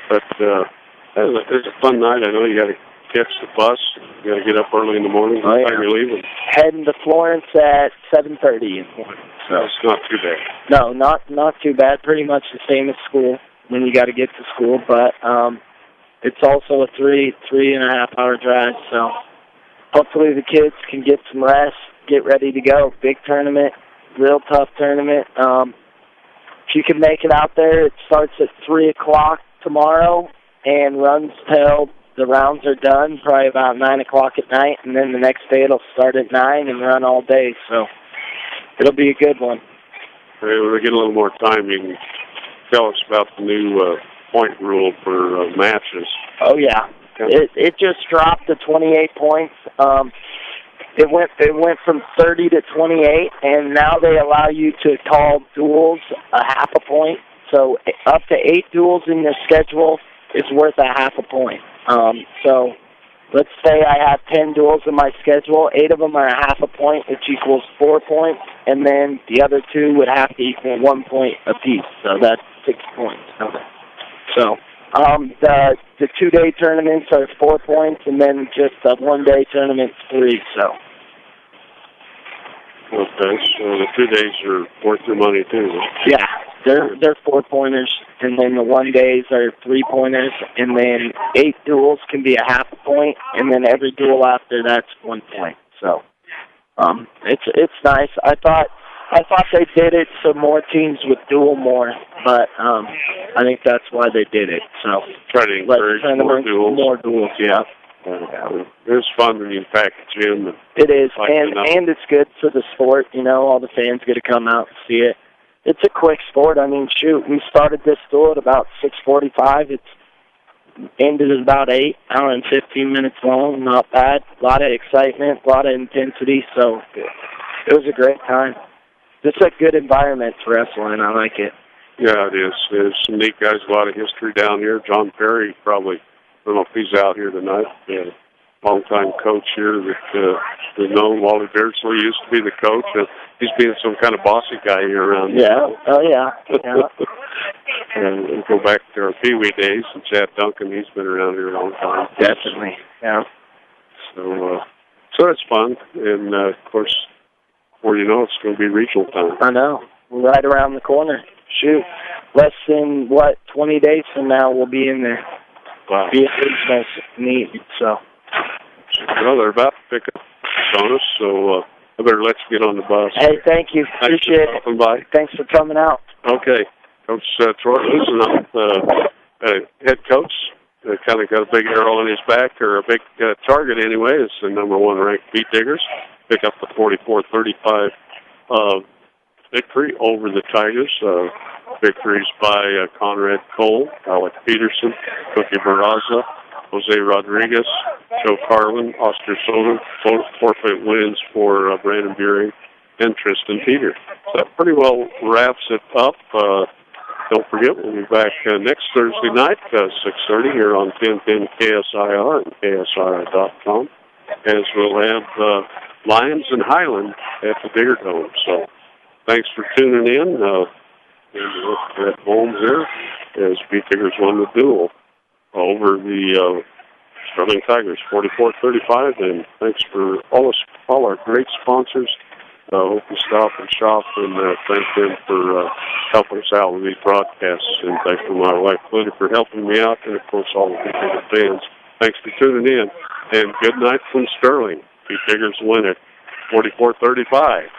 Speaker 1: but it was a fun night. I know you got to catch the bus. You got to get up early in the morning. What time you're leaving?
Speaker 3: Heading to Florence at 7:30 in the morning.
Speaker 1: So it's not too bad.
Speaker 3: No, not too bad. Pretty much the same as school when you got to get to school, but it's also a 3.5 hour drive. So hopefully the kids can get some rest, get ready to go. Big tournament, real tough tournament. If you can make it out there, it starts at 3 o'clock tomorrow and runs till the rounds are done, probably about 9 o'clock at night, and then the next day it'll start at 9 and run all day. So it'll be a good one.
Speaker 1: Hey, when we get a little more time, you can tell us about the new point rule for matches.
Speaker 3: Oh yeah, it just dropped to 28 points. It went from 30 to 28, and now they allow you to call duels a half a point. So up to 8 duels in your schedule is worth a half a point. So let's say I have 10 duels in my schedule. 8 of them are a half a point, which equals 4 points, and then the other 2 would have to equal 1 point apiece. So that's 6 points. So the 2-day tournaments are 4 points, and then just a 1-day tournament's 3. So.
Speaker 1: Okay, so the 2 days are worth your money too.
Speaker 3: Yeah, they're 4-pointers, and then the 1 days are 3-pointers, and then 8 duels can be a half a point, and then every duel after that's 1 point. So, it's nice. I thought they did it so more teams would duel more, but I think that's why they did it. So
Speaker 1: try to encourage more duels.
Speaker 3: More duels, yeah.
Speaker 1: It's fun when you pack the gym.
Speaker 3: It is, and it's good for the sport. All the fans get to come out and see it. It's a quick sport. I mean, shoot, we started this duel at about 6:45. It's ended at about 8, hour and 15 minutes long. Not bad. A lot of excitement, a lot of intensity. So it was a great time. It's a good environment for wrestling. I like it.
Speaker 1: Yeah, it is. There's some neat guys, a lot of history down here. John Perry, probably, I don't know if he's out here tonight. Longtime coach here that is known. Wally Beardsley used to be the coach. He's being some kind of bossy guy here around here.
Speaker 3: Yeah. Oh, yeah.
Speaker 1: And we'll go back to our Pee Wee days. And Chad Duncan, he's been around here a long time.
Speaker 3: Definitely. Yeah.
Speaker 1: So it's fun. And, of course, before you know, it's going to be regional time.
Speaker 3: I know. We're right around the corner. Shoot. Less than, 20 days from now we'll be in there.
Speaker 1: Wow.
Speaker 3: Be a regional meet, so.
Speaker 1: Well, they're about to pick up on us, so I better let you get on the bus.
Speaker 3: Hey, thank you. Appreciate it.
Speaker 1: By.
Speaker 3: Thanks for coming out.
Speaker 1: Okay. Coach Troy Lusen, head coach, kind of got a big arrow in his back, or a big target anyway. It's the #1 ranked Beat Diggers. Pick up the 44-35 victory over the Tigers. Victories by Conrad Cole, Alec Peterson, Cookie Barraza, Jose Rodriguez, Joe Carlin, Oscar Soder. Forfeit wins for Brandon Bury, and Tristan Peter. So that pretty well wraps it up. Don't forget, we'll be back next Thursday night, 6:30 here on 1010 KSIR and KSIR.com, as we'll have Lions and Highland at the Digger Dome. So thanks for tuning in. And look at home here as Beat Diggers won the duel over the Sterling Tigers, 44-35. And thanks for all our great sponsors. I hope you stop and shop and thank them for helping us out with these broadcasts. And thanks to my wife, Linda, for helping me out. And, of course, all the Beat Digger fans. Thanks for tuning in. And good night from Sterling. Beat Diggers win it, 44-35.